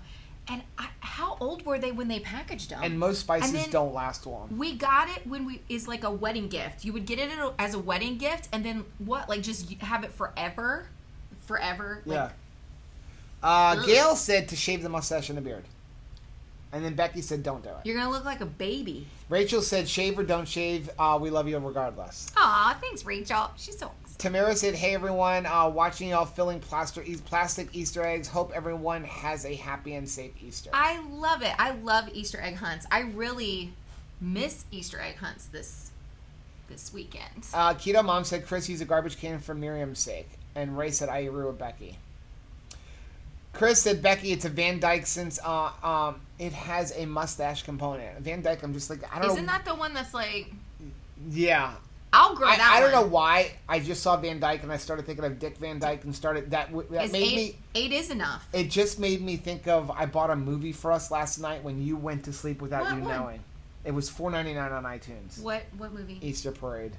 And how old were they when they packaged them? And most spices don't last long. We got it when is like a wedding gift. You would get it as a wedding gift, and then what? Like just have it forever. Yeah. Like, Gail said to shave the mustache and the beard. And then Becky said, don't do it. You're going to look like a baby. Rachel said, shave or don't shave. We love you regardless. Aw, thanks, Rachel. She's so awesome. Tamara said, hey, everyone. Watching y'all filling plastic Easter eggs. Hope everyone has a happy and safe Easter. I love it. I love Easter egg hunts. I really miss Easter egg hunts this weekend. Keto Mom said, Chris, use a garbage can for Miriam's sake. And Ray said, I agree with Becky. Chris said, Becky, it's a Van Dyke since it has a mustache component. Van Dyke, I'm just like, I don't know. Isn't that the one that's like... Yeah. I'll grow that I don't know why. I just saw Van Dyke and I started thinking of Dick Van Dyke and started... That made me... 8 is enough. It just made me think of... I bought a movie for us last night when you went to sleep without you knowing. It was $4.99 on iTunes. What movie? Easter Parade.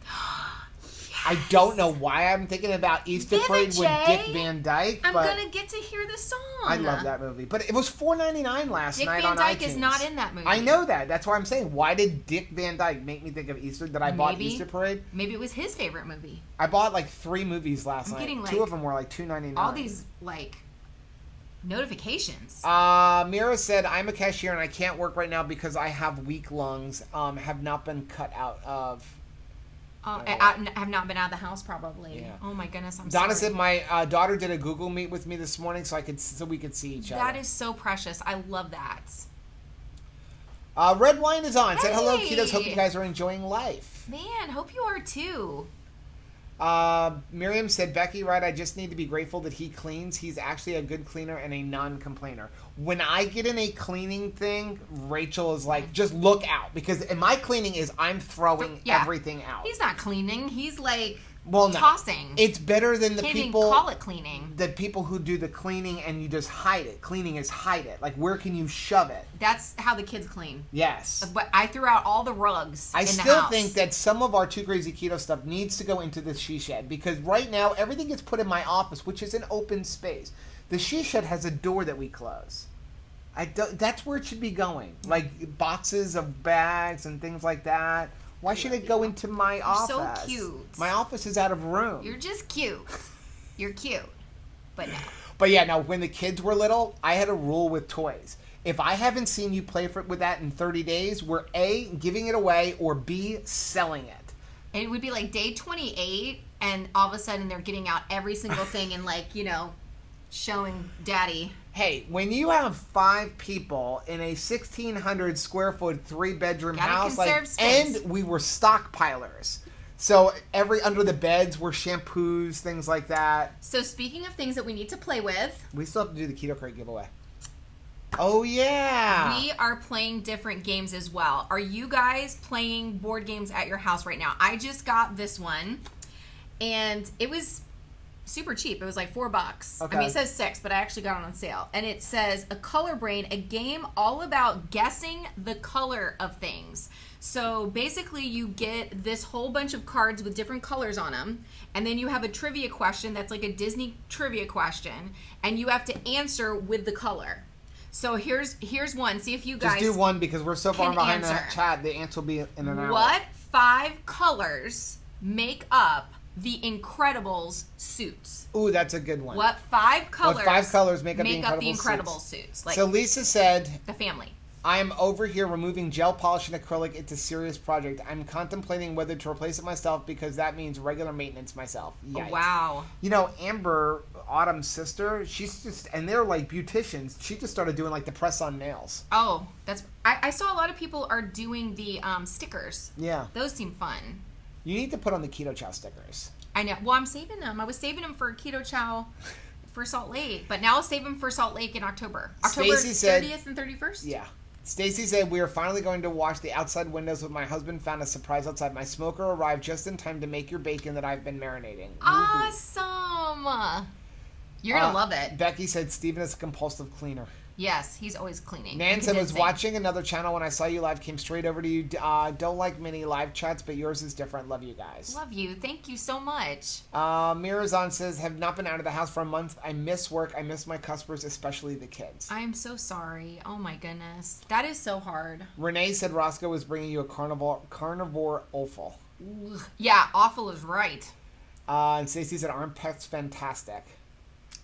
I don't know why I'm thinking about Easter Parade with Dick Van Dyke. I'm going to get to hear the song. I love that movie. But it was $4.99 last night on iTunes. Dick Van Dyke is not in that movie. I know that. That's why I'm saying, why did Dick Van Dyke make me think of Easter? That I bought Easter Parade? Maybe it was his favorite movie. I bought like 3 movies last night. Getting, like, 2 of them were like $2.99. All these, like... notifications. Mira said, I'm a cashier and I can't work right now because I have weak lungs. Have not been cut out of... I have not been out of the house probably. Yeah. Oh my goodness, I'm Donna sorry. said my daughter did a Google Meet with me this morning so we could see each other. That is so precious. I love that. Red Wine is on. Hey. Said hello, Ketos. Hope you guys are enjoying life. Man, hope you are too. Miriam said, Becky, right, I just need to be grateful that he cleans. He's actually a good cleaner and a non-complainer. When I get in a cleaning thing, Rachel is like, just look out. Because in my cleaning is I'm throwing everything out. He's not cleaning. He's like tossing. It's better than the Can't people... even call it cleaning. The people who do the cleaning and you just hide it. Cleaning is hide it. Like, where can you shove it? That's how the kids clean. Yes. But I threw out all the rugs I in the still house. think that some of our 2krazyketos stuff needs to go into the she shed. Because right now, everything gets put in my office, which is an open space. The she shed has a door that we close. That's where it should be going. Like, boxes of bags and things like that. Why should it go into my office? So cute. My office is out of room. You're just cute. You're cute. But no. But yeah, no, when the kids were little, I had a rule with toys. If I haven't seen you play with that in 30 days, we're A, giving it away, or B, selling it. And it would be like day 28, and all of a sudden they're getting out every single thing and like, showing daddy. Hey, when you have 5 people in a 1,600 square foot 3-bedroom house, and we were stockpilers. So under the beds were shampoos, things like that. So speaking of things that we need to play with, we still have to do the KetoCrate giveaway. Oh yeah. We are playing different games as well. Are you guys playing board games at your house right now? I just got this one, and it was super cheap. It was like $4. Okay. I mean, it says 6, but I actually got it on sale. And it says A Color Brain, a game all about guessing the color of things. So basically you get this whole bunch of cards with different colors on them, and then you have a trivia question that's like a Disney trivia question, and you have to answer with the color. So here's one. See if you guys just do one because we're so far behind answer. the chat. The answer will be in an hour. What 5 colors make up the Incredibles suits? Ooh, that's a good one. What 5 colors? What 5 colors make up the the Incredibles Incredibles suits? Like, so Lisa said the family. I'm over here removing gel polish and acrylic. It's a serious project. I'm contemplating whether to replace it myself because that means regular maintenance myself. Yikes. Wow. You know, Amber, Autumn's sister, she's just, and they're like beauticians. She just started doing like the press on nails. Oh, I saw a lot of people are doing the stickers. Yeah. Those seem fun. You need to put on the Keto Chow stickers. I know. Well, I'm saving them. I was saving them for Keto Chow for Salt Lake, but now I'll save them for Salt Lake in October. October 30th and 31st? Yeah. Stacy said, we are finally going to wash the outside windows with my husband found a surprise outside. My smoker arrived just in time to make your bacon that I've been marinating. Awesome. You're going to love it. Becky said, Steven is a compulsive cleaner. Yes, he's always cleaning. Nan said, was watching another channel when I saw you live, came straight over to you. Don't like many live chats, but yours is different. Love you guys. Love you. Thank you so much. Mirazan says, have not been out of the house for a month. I miss work. I miss my customers, especially the kids. I am so sorry. Oh my goodness. That is so hard. Renee said Roscoe was bringing you a carnivore offal. Yeah, awful is right. And Stacey said, aren't pets fantastic?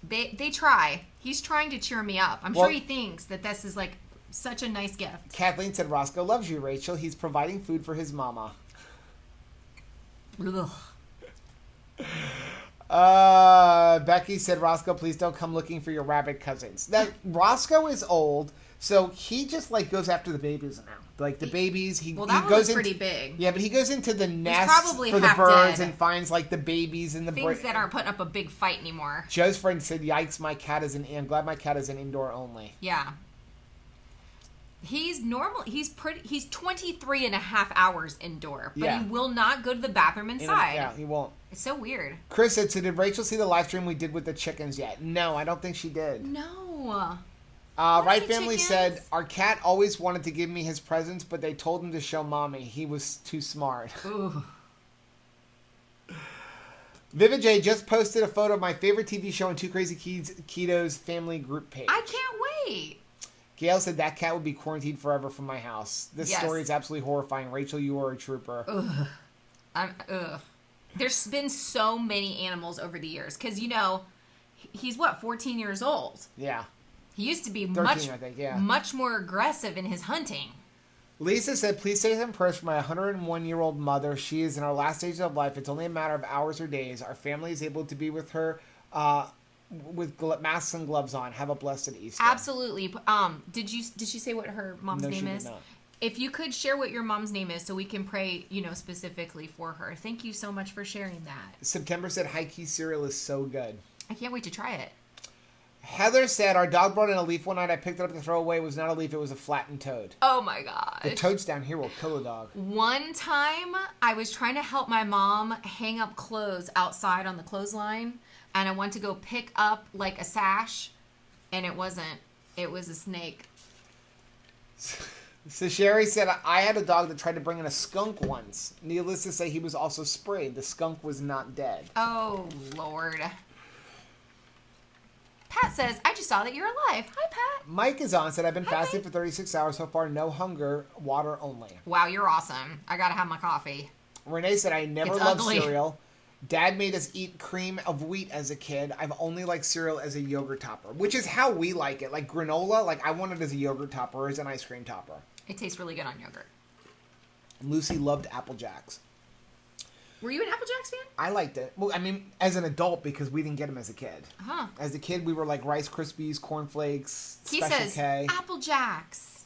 They try. He's trying to cheer me up. I'm sure he thinks that this is like such a nice gift. Kathleen said, Roscoe loves you, Rachel. He's providing food for his mama. Becky said, Roscoe, please don't come looking for your rabbit cousins. Now, Roscoe is old, so he just like goes after the babies now. Like the babies, he goes pretty big. Yeah, but he goes into the nest for the birds and finds like the babies and the things that aren't putting up a big fight anymore. Joe's friend said, "Yikes, I'm glad my cat is an indoor only." Yeah. He's normal. He's 23 and a half hours indoor, but he will not go to the bathroom inside. Yeah, he won't. It's so weird. Chris said, so did Rachel see the live stream we did with the chickens yet? No, I don't think she did. No. Right Family said, our cat always wanted to give me his presents, but they told him to show mommy. He was too smart. Ooh. Vivid J just posted a photo of my favorite TV show on 2krazyketos family group page. I can't wait. Gail said that cat would be quarantined forever from my house. This story is absolutely horrifying. Rachel, you are a trooper. Ugh. There's been so many animals over the years. Because, he's 14 years old? Yeah. He used to be 13, I think, much more aggressive in his hunting. Lisa said, please say some prayers for my 101-year-old mother. She is in her last stages of life. It's only a matter of hours or days. Our family is able to be with her with masks and gloves on. Have a blessed Easter. Absolutely. Did she say what her mom's name is? No, she did not. If you could share what your mom's name is so we can pray, specifically for her. Thank you so much for sharing that. September said, high key cereal is so good. I can't wait to try it. Heather said, our dog brought in a leaf one night. I picked it up to throw away. It was not a leaf. It was a flattened toad. Oh, my God. The toads down here will kill a dog. One time, I was trying to help my mom hang up clothes outside on the clothesline, and I went to go pick up, like, a sash, and it wasn't. It was a snake. So Sherry said, I had a dog that tried to bring in a skunk once. Needless to say, he was also sprayed. The skunk was not dead. Oh, Lord. Pat says, I just saw that you're alive. Hi, Pat. Mike is on, said, I've been fasting for 36 hours so far. No hunger, water only. Wow, you're awesome. I gotta have my coffee. Renee said, I never loved cereal. Dad made us eat cream of wheat as a kid. I've only liked cereal as a yogurt topper, which is how we like it. Like granola, like I want it as a yogurt topper or as an ice cream topper. It tastes really good on yogurt. Lucy loved Apple Jacks. Were you an Apple Jacks fan? I liked it. Well, I mean, as an adult, because we didn't get them as a kid. Huh. As a kid, we were like Rice Krispies, Corn Flakes, he Special says, K. Apple Jacks.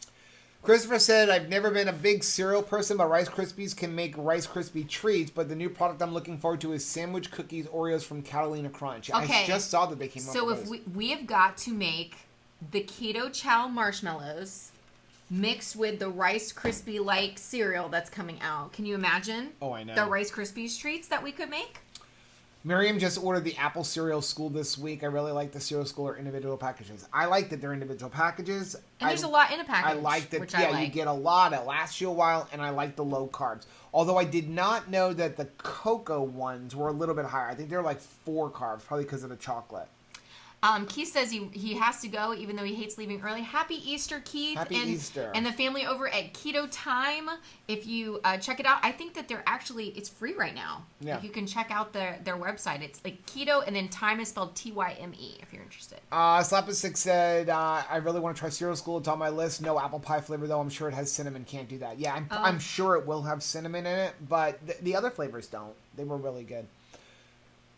Christopher said, I've never been a big cereal person, but Rice Krispies can make Rice Krispie treats. But the new product I'm looking forward to is Sandwich Cookies Oreos from Catalina Crunch. Okay. I just saw that they came out. So if we have got to make the Keto Chow marshmallows mixed with the Rice Krispie-like cereal that's coming out. Can you imagine? Oh, I know. The Rice Krispies treats that we could make? Miriam just ordered the Apple Cereal School this week. I really like the Cereal School or individual packages. I like that they're individual packages. And there's a lot in a package. I like that, you get a lot. It lasts you a while, and I like the low carbs. Although I did not know that the cocoa ones were a little bit higher. I think they're like 4 carbs, probably because of the chocolate. Keith says he has to go even though he hates leaving early. Happy Easter, Keith. Happy Easter. And the family over at Keto Time. If you check it out, I think that it's free right now. Yeah. If you can check out their website. It's like Keto and then Time is spelled Tyme if you're interested. Slap6 said, I really want to try cereal school. It's on my list. No apple pie flavor though. I'm sure it has cinnamon. Can't do that. Yeah, I'm sure it will have cinnamon in it, but the other flavors don't. They were really good.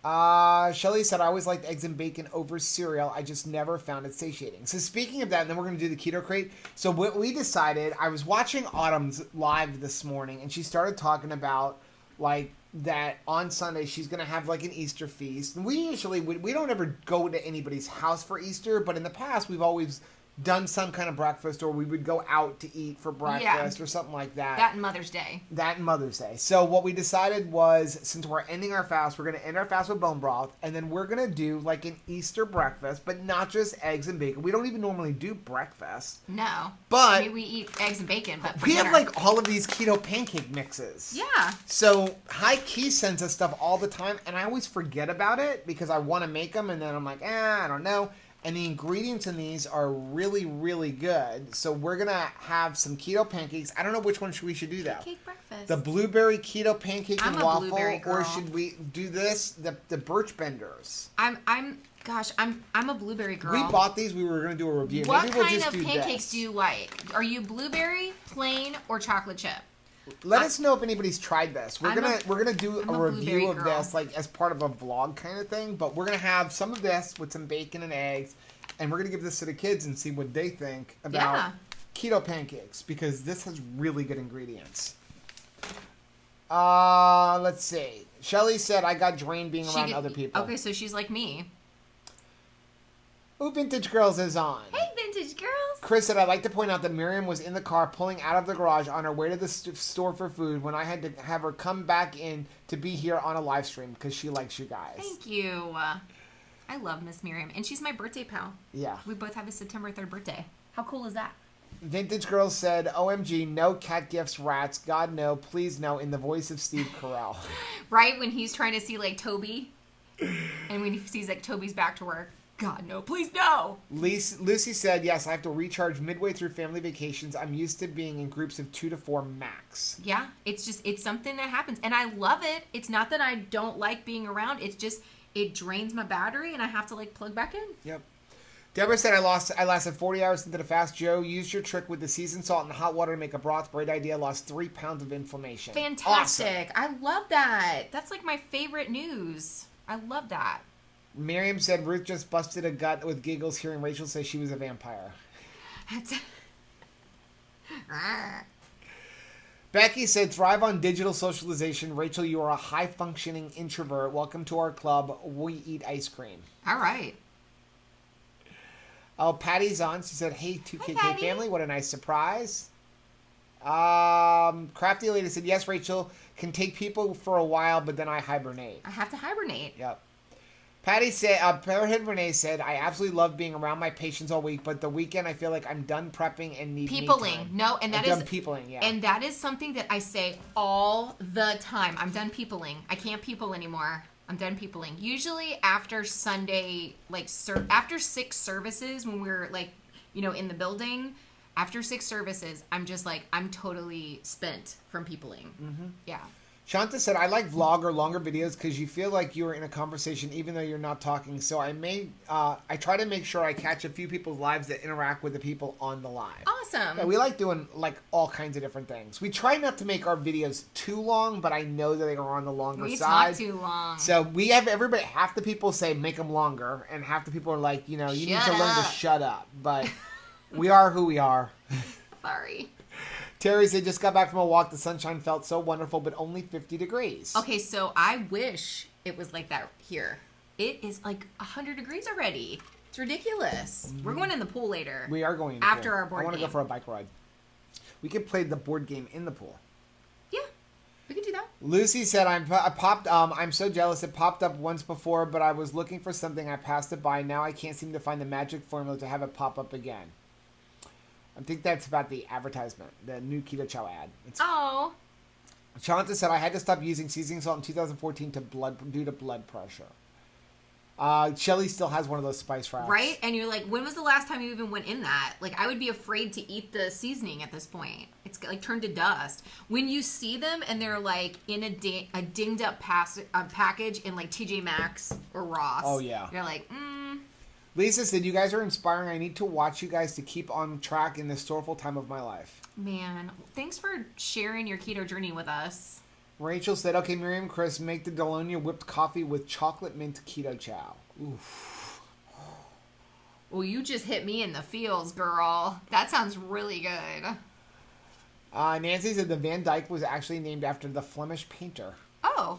Shelly said, I always liked eggs and bacon over cereal. I just never found it satiating. So speaking of that, and then we're going to do the Keto Krate. So what we decided, I was watching Autumn's live this morning, and she started talking about, like, that on Sunday she's going to have, like, an Easter feast. And we usually, we don't ever go to anybody's house for Easter, but in the past we've always done some kind of breakfast, or we would go out to eat for breakfast or something like that. That and Mother's Day. So what we decided was, since we're ending our fast, we're going to end our fast with bone broth, and then we're going to do like an Easter breakfast, but not just eggs and bacon. We don't even normally do breakfast. No. But I mean, we eat eggs and bacon, but we have like all of these keto pancake mixes. Yeah. So High Key sends us stuff all the time, and I always forget about it because I want to make them, and then I'm like, I don't know. And the ingredients in these are really, really good. So we're going to have some keto pancakes. I don't know which one we should do, though. Pancake breakfast. The blueberry keto pancake and waffle. Blueberry girl. Or should we do this? The birch benders. I'm a blueberry girl. We bought these. We were going to do a review. What Maybe we'll kind just of do pancakes this. do you like? Are you blueberry, plain, or chocolate chip? Let us know if anybody's tried this. We're gonna do a review of girl. this, like as part of a vlog kind of thing. But we're gonna have some of this with some bacon and eggs, and we're gonna give this to the kids and see what they think about keto pancakes, because this has really good ingredients. Let's see. Shelly said, "I got drained being around other people." Okay, so she's like me. Ooh, Vintage Girls is on. Hey, Vintage Girls. Chris said, I'd like to point out that Miriam was in the car pulling out of the garage on her way to the store for food when I had to have her come back in to be here on a live stream because she likes you guys. Thank you. I love Miss Miriam. And she's my birthday pal. Yeah. We both have a September 3rd birthday. How cool is that? Vintage Girls said, OMG, no cat gifts, rats. God, no. Please, no. In the voice of Steve Carell. Right? When he's trying to see, like, Toby. And when he sees, like, Toby's back to work. God, no, please, no. Lucy said, yes, I have to recharge midway through family vacations. I'm used to being in groups of 2 to 4 max. Yeah, it's something that happens. And I love it. It's not that I don't like being around. It's just, it drains my battery and I have to, like, plug back in. Yep. Deborah said, I lasted 40 hours into the fast. Joe, use your trick with the seasoned salt and hot water to make a broth. Great idea. Lost 3 pounds of inflammation. Fantastic. Awesome. I love that. That's, like, my favorite news. I love that. Miriam said Ruth just busted a gut with giggles hearing Rachel say she was a vampire. Becky said, thrive on digital socialization. Rachel, you are a high-functioning introvert. Welcome to our club. We eat ice cream. All right. Oh, Patty's on. She said, hey, 2KK Patty. family. What a nice surprise. Crafty Lady said, yes, Rachel, can take people for a while, but then I hibernate. I have to hibernate. Yep. Patty said, Pearhead Renee said, I absolutely love being around my patients all week, but the weekend I feel like I'm done prepping and need me time. No, and that I'm is done peopling, yeah. And that is something that I say all the time. I'm done peopling. I can't people anymore. I'm done peopling. Usually after Sunday, like after 6 services, when we're like, you know, in the building, after 6 services, I'm just like, I'm totally spent from peopling. Mm-hmm. Yeah. Shanta said, I like vlog or longer videos because you feel like you're in a conversation even though you're not talking. So I try to make sure I catch a few people's lives that interact with the people on the live. Awesome. Yeah, we like doing like all kinds of different things. We try not to make our videos too long, but I know that they are on the longer side. We talk too long. So we have everybody, half the people say make them longer, and half the people are like, you know, you need to learn to shut up. But we are who we are. Sorry. Terry said, just got back from a walk. The sunshine felt so wonderful, but only 50 degrees. Okay, so I wish it was like that here. It is like 100 degrees already. It's ridiculous. Mm-hmm. We're going in the pool later. We are going after our board game. I want to go for a bike ride. We could play the board game in the pool. Yeah, we could do that. Lucy said, I'm so jealous. It popped up once before, but I was looking for something. I passed it by. Now I can't seem to find the magic formula to have it pop up again. I think that's about the advertisement, the new Keto Chow ad. Oh. Shanta said, I had to stop using seasoning salt in 2014 due to blood pressure. Shelly still has one of those spice racks. Right? And you're like, when was the last time you even went in that? Like, I would be afraid to eat the seasoning at this point. It's like turned to dust. When you see them and they're like in a dinged up package in like TJ Maxx or Ross. Oh, yeah. You're like, Lisa said, you guys are inspiring. I need to watch you guys to keep on track in this sorrowful time of my life. Man, thanks for sharing your keto journey with us. Rachel said, okay, Miriam, Chris, make the Dolonia whipped coffee with chocolate mint keto chow. Oof. Well, you just hit me in the feels, girl. That sounds really good. Nancy said the Van Dyke was actually named after the Flemish painter. Oh.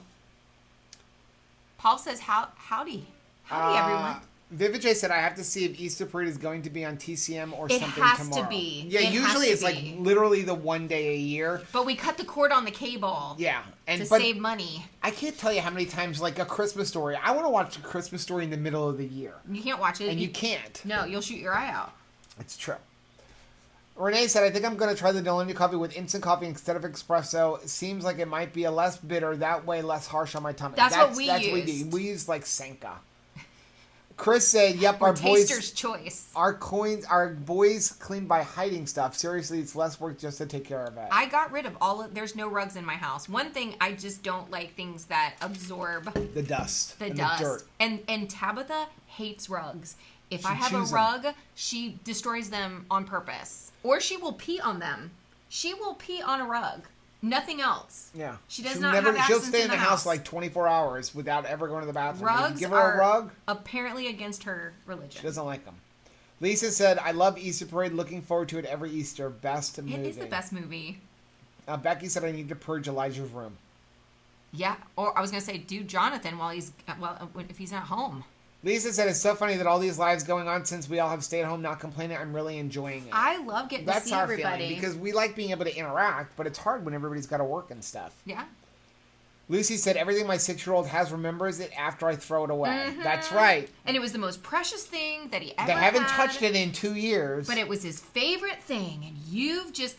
Paul says, howdy. Howdy, everyone. Vivid J said, I have to see if Easter Parade is going to be on TCM or something tomorrow. It has to be. Yeah, usually it's like literally the one day a year. But we cut the cord on the cable. Yeah. To save money. I can't tell you how many times, like A Christmas Story. I want to watch A Christmas Story in the middle of the year. You can't watch it. And you can't. No, you'll shoot your eye out. It's true. Renee said, I think I'm going to try the Dolonia coffee with instant coffee instead of espresso. It seems like it might be a less bitter, that way less harsh on my tummy. That's what we use. We use like Senka. Chris said, yep, our taster's choice. Our boys clean by hiding stuff. Seriously, it's less work just to take care of it. I got rid of there's no rugs in my house. One thing, I just don't like things that absorb the dust. The dirt. And Tabitha hates rugs. If I have a rug, she destroys them on purpose. Or she will pee on them. She will pee on a rug. Nothing else. Yeah. She does not have access She'll stay in the house like 24 hours without ever going to the bathroom. Rugs give her a rug, apparently against her religion. She doesn't like them. Lisa said, I love Easter Parade. Looking forward to it every Easter. Best movie. It is the best movie. Becky said, I need to purge Elijah's room. Yeah. Or I was going to say, do Jonathan if he's not home. Lisa said, it's so funny that all these lives going on since we all have stayed at home, not complaining. I'm really enjoying it. I love getting to see everybody. That's our feeling, because we like being able to interact, but it's hard when everybody's got to work and stuff. Yeah. Lucy said, everything my 6-year-old has remembers it after I throw it away. Mm-hmm. That's right. And it was the most precious thing that he ever had. They haven't touched it in 2 years. But it was his favorite thing, and you've just...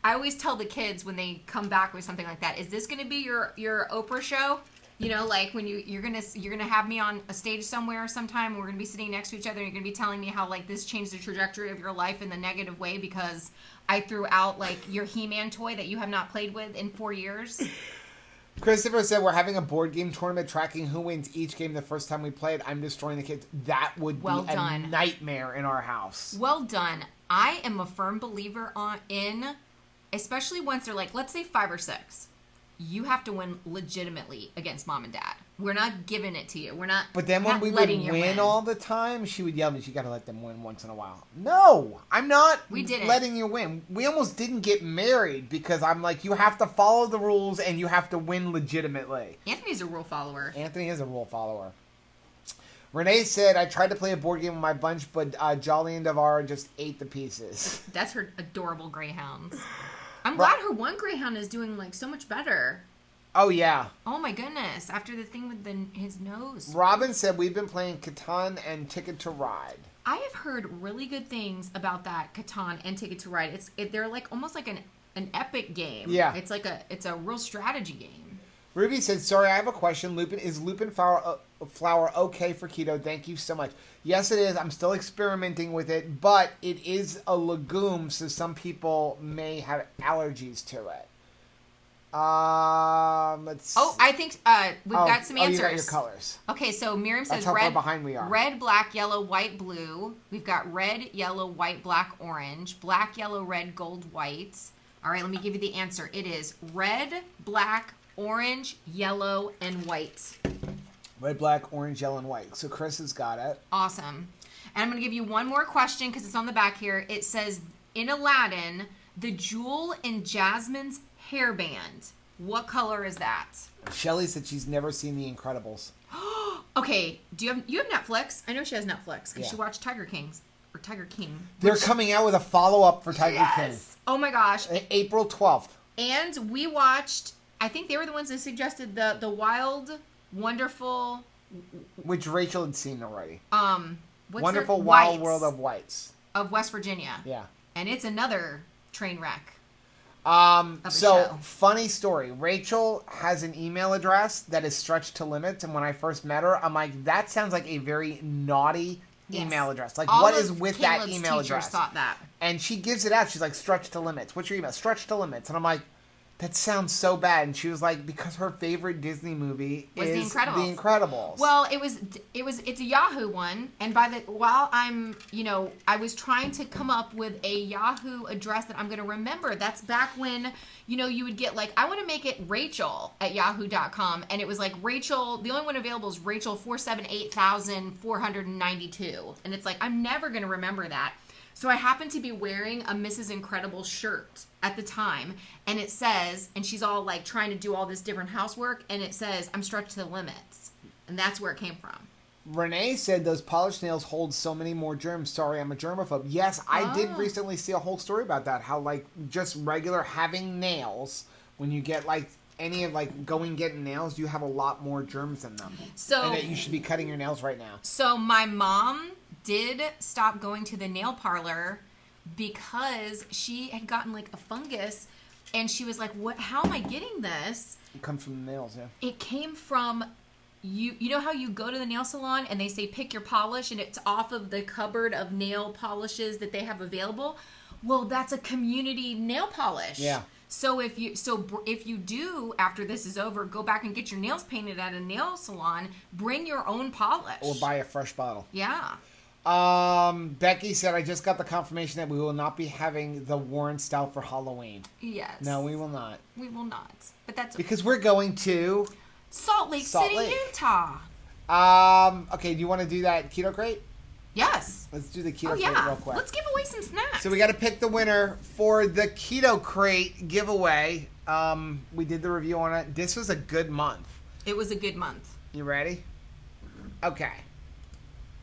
I always tell the kids when they come back with something like that, is this going to be your Oprah show? You know, like when you're gonna have me on a stage somewhere sometime, and we're gonna be sitting next to each other, and you're gonna be telling me how like this changed the trajectory of your life in the negative way because I threw out like your He-Man toy that you have not played with in 4 years. Christopher said, we're having a board game tournament tracking who wins each game the first time we play it. I'm destroying the kids. That would be a nightmare in our house. Well done. I am a firm believer especially once they're like, let's say 5 or 6. You have to win legitimately against mom and dad. We're not giving it to you. We're not. But then when we would win all the time, she would yell at me, you got to let them win once in a while. No, I'm not letting you win. We almost didn't get married because I'm like, you have to follow the rules and you have to win legitimately. Anthony's a rule follower. Anthony is a rule follower. Renee said, I tried to play a board game with my bunch, but Jolly and Davara just ate the pieces. That's her adorable greyhounds. I'm glad her one greyhound is doing like so much better. Oh, yeah. Oh, my goodness. After the thing with his nose. Robin said we've been playing Catan and Ticket to Ride. I have heard really good things about that Catan and Ticket to Ride. They're like almost like an epic game. Yeah. It's a real strategy game. Ruby said, sorry, I have a question. Is lupin flour okay for keto? Thank you so much. Yes, it is. I'm still experimenting with it, but it is a legume, so some people may have allergies to it. Let's see. I think we've got some answers. You got your colors. Okay, so Miriam says That's how far behind we are. Red, black, yellow, white, blue. We've got red, yellow, white, black, orange. Black, yellow, red, gold, white. All right, let me give you the answer. It is red, black, orange, yellow, and white. Red, black, orange, yellow, and white. So Chris has got it. Awesome. And I'm going to give you one more question because it's on the back here. It says, in Aladdin, the Jewel and Jasmine's hairband. What color is that? Shelly said she's never seen The Incredibles. Okay. You have Netflix? I know she has Netflix because she watched Tiger King. They're coming out with a follow-up for Tiger King. Oh my gosh. April 12th. And we watched, I think they were the ones that suggested the Wild, Wonderful... Which Rachel had seen already. Wonderful Wild World of Whites. Of West Virginia. Yeah. And it's another train wreck. So, funny story. Rachel has an email address that is stretched to limits, and when I first met her, I'm like, that sounds like a very naughty email address. Like, all what is with Caleb's that email address? Thought that. And she gives it out. She's like, stretched to limits. What's your email? Stretched to limits. And I'm like, that sounds so bad. And she was like, because her favorite Disney movie is The Incredibles. Well, it's a Yahoo one. And while I was trying to come up with a Yahoo address that I'm going to remember. That's back when, you would get like, I want to make it Rachel at yahoo.com. And it was like Rachel, the only one available is Rachel 478,492. And it's like, I'm never going to remember that. So I happened to be wearing a Mrs. Incredible shirt at the time, and it says, and she's all like trying to do all this different housework, and it says, I'm stretched to the limits. And that's where it came from. Renee said those polished nails hold so many more germs. Sorry, I'm a germaphobe. Yes, I did recently see a whole story about that. How like just regular having nails, when you get like any of like going getting nails, you have a lot more germs in them. So and that you should be cutting your nails right now. So my mom did stop going to the nail parlor because she had gotten like a fungus, and she was like, "What? How am I getting this?" It comes from the nails, yeah. It came from you. You know how you go to the nail salon and they say pick your polish, and it's off of the cupboard of nail polishes that they have available. Well, that's a community nail polish. Yeah. So if you do, after this is over, go back and get your nails painted at a nail salon, bring your own polish or buy a fresh bottle. Yeah. Becky said, I just got the confirmation that we will not be having the Warren style for Halloween. Yes. No, we will not. We will not. But that's because we're going to Salt Lake City, Utah. Okay, do you want to do that Keto Krate? Yes. Let's do the Keto Krate real quick. Let's give away some snacks. So we got to pick the winner for the Keto Krate giveaway. We did the review on it. This was a good month. It was a good month. You ready? Okay.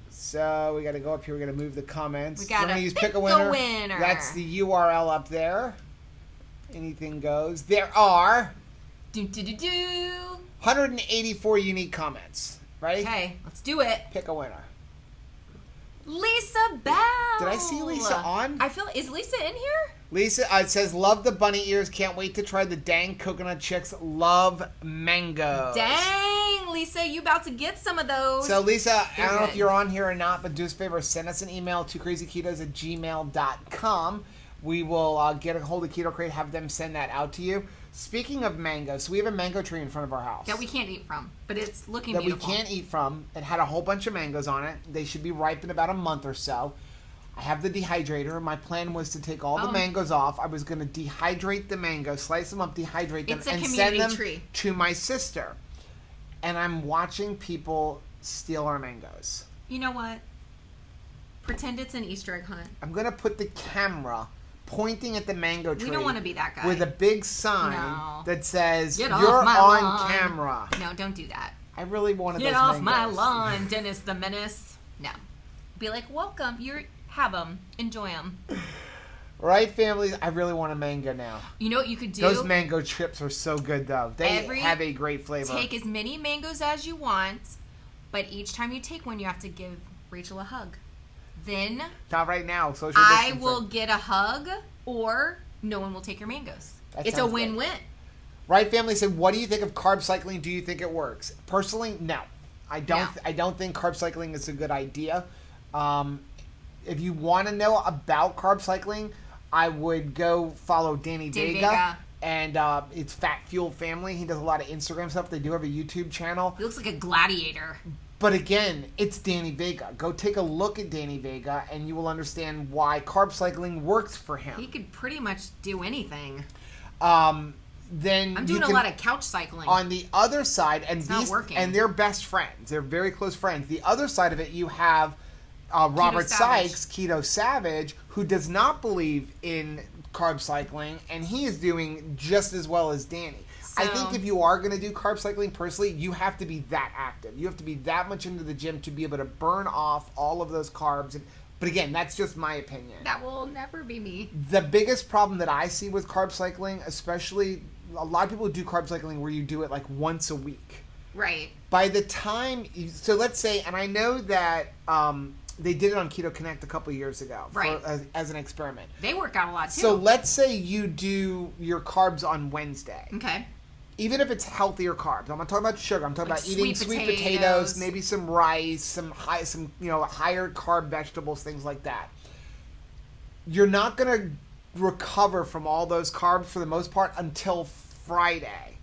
So we got to go up here. We got to move the comments. We got to pick a winner. That's the URL up there. Anything goes. There are 184 unique comments. Ready? Okay, let's do it. Pick a winner. Lisa Bell. Did I see Lisa on? Is Lisa in here? Lisa, it says, love the bunny ears. Can't wait to try the dang coconut chicks. Love mango. Dang, Lisa, you about to get some of those. So, Lisa, I don't know if you're on here or not, but do us a favor. Send us an email, 2krazyketos@gmail.com. We will get a hold of Keto Krate, have them send that out to you. Speaking of mangoes, so we have a mango tree in front of our house. That we can't eat from, but it's looking beautiful. That we can't eat from. It had a whole bunch of mangoes on it. They should be ripe in about a month or so. I have the dehydrator. My plan was to take all the mangoes off. I was going to dehydrate the mangoes, slice them up, dehydrate them, and send them to my sister. And I'm watching people steal our mangoes. You know what? Pretend it's an Easter egg hunt. I'm going to put the camera pointing at the mango tree. We don't want to be that guy. With a big sign that says, "You're on camera." No, don't do that. I really wanted those mangoes. Get off my mangoes. lawn, Dennis the Menace. No. Be like, welcome. Have them. Enjoy them. Right, families? I really want a mango now. You know what you could do? Those mango chips are so good, though. They have a great flavor. Take as many mangoes as you want, but each time you take one, you have to give Rachel a hug. Then not right now. Social distancing. I will get a hug, or no one will take your mangoes. It's a win-win. Right, family said, what do you think of carb cycling? Do you think it works? Personally, no. I don't. No. I don't think carb cycling is a good idea. If you want to know about carb cycling, I would go follow Danny Vega. And it's Fat Fuel Family. He does a lot of Instagram stuff. They do have a YouTube channel. He looks like a gladiator. But again, it's Danny Vega. Go take a look at Danny Vega, and you will understand why carb cycling works for him. He could pretty much do anything. Then I'm doing a lot of couch cycling. On the other side, and it's not working. And they're best friends. They're very close friends. The other side of it, you have Robert Sykes, Keto Savage, who does not believe in carb cycling, and he is doing just as well as Danny. So, I think if you are going to do carb cycling, personally, you have to be that active. You have to be that much into the gym to be able to burn off all of those carbs. But again, that's just my opinion. That will never be me. The biggest problem that I see with carb cycling, especially a lot of people do carb cycling where you do it like once a week. Right. By the time, so let's say, and I know that they did it on Keto Connect a couple years ago right. as an experiment. They work out a lot too. So let's say you do your carbs on Wednesday. Okay. Even if it's healthier carbs, I'm not talking about sugar. I'm talking about eating sweet potatoes, maybe some rice, some higher carb vegetables, things like that. You're not going to recover from all those carbs for the most part until Friday.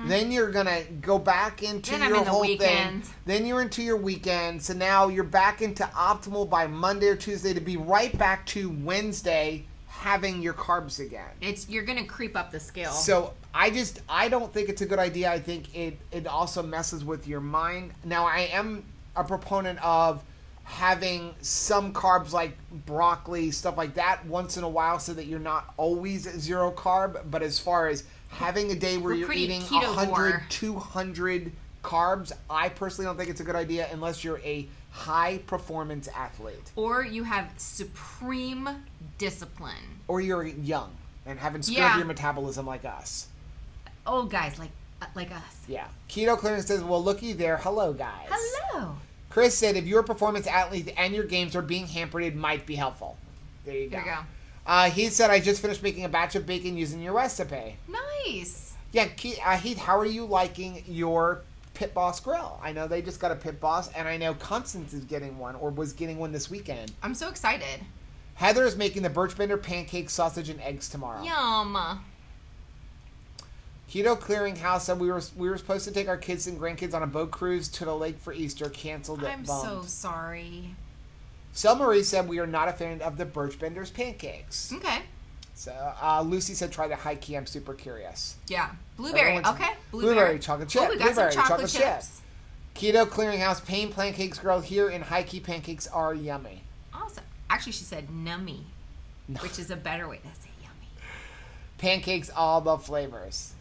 Then you're going to go back into your whole thing. Then you're into your weekend. So now you're back into optimal by Monday or Tuesday to be right back to Wednesday having your carbs again. You're going to creep up the scale. So I don't think it's a good idea. I think it also messes with your mind. Now, I am a proponent of having some carbs like broccoli, stuff like that once in a while so that you're not always zero carb. But as far as having a day where you're eating 100, 200 carbs, I personally don't think it's a good idea unless you're a high performance athlete. Or you have supreme discipline. Or you're young and haven't screwed up your metabolism like us. Old guys like us. Yeah. Keto Clearance says, well, looky there. Hello, guys. Hello. Chris said, if you're a performance athlete and your games are being hampered, it might be helpful. There you go. There you go. He said, I just finished making a batch of bacon using your recipe. Nice. Yeah, Heath, how are you liking your Pit Boss grill? I know they just got a Pit Boss, and I know Constance is getting one, or was getting one this weekend. I'm so excited. Heather is making the Birch Bender pancake, sausage, and eggs tomorrow. Yum. Keto Clearinghouse said we were supposed to take our kids and grandkids on a boat cruise to the lake for Easter. Canceled it. I'm so sorry. Sel Marie said we are not a fan of the Birch Bender's pancakes. Okay. So Lucy said try the high key. I'm super curious. Yeah. Blueberry. Okay. Blueberry chocolate chip. Oh, we got Blueberry some chocolate chips. Keto Clearinghouse Pain Pancakes Girl here in high key pancakes are yummy. Awesome. Actually, she said nummy, which is a better way to say yummy. Pancakes, all the flavors.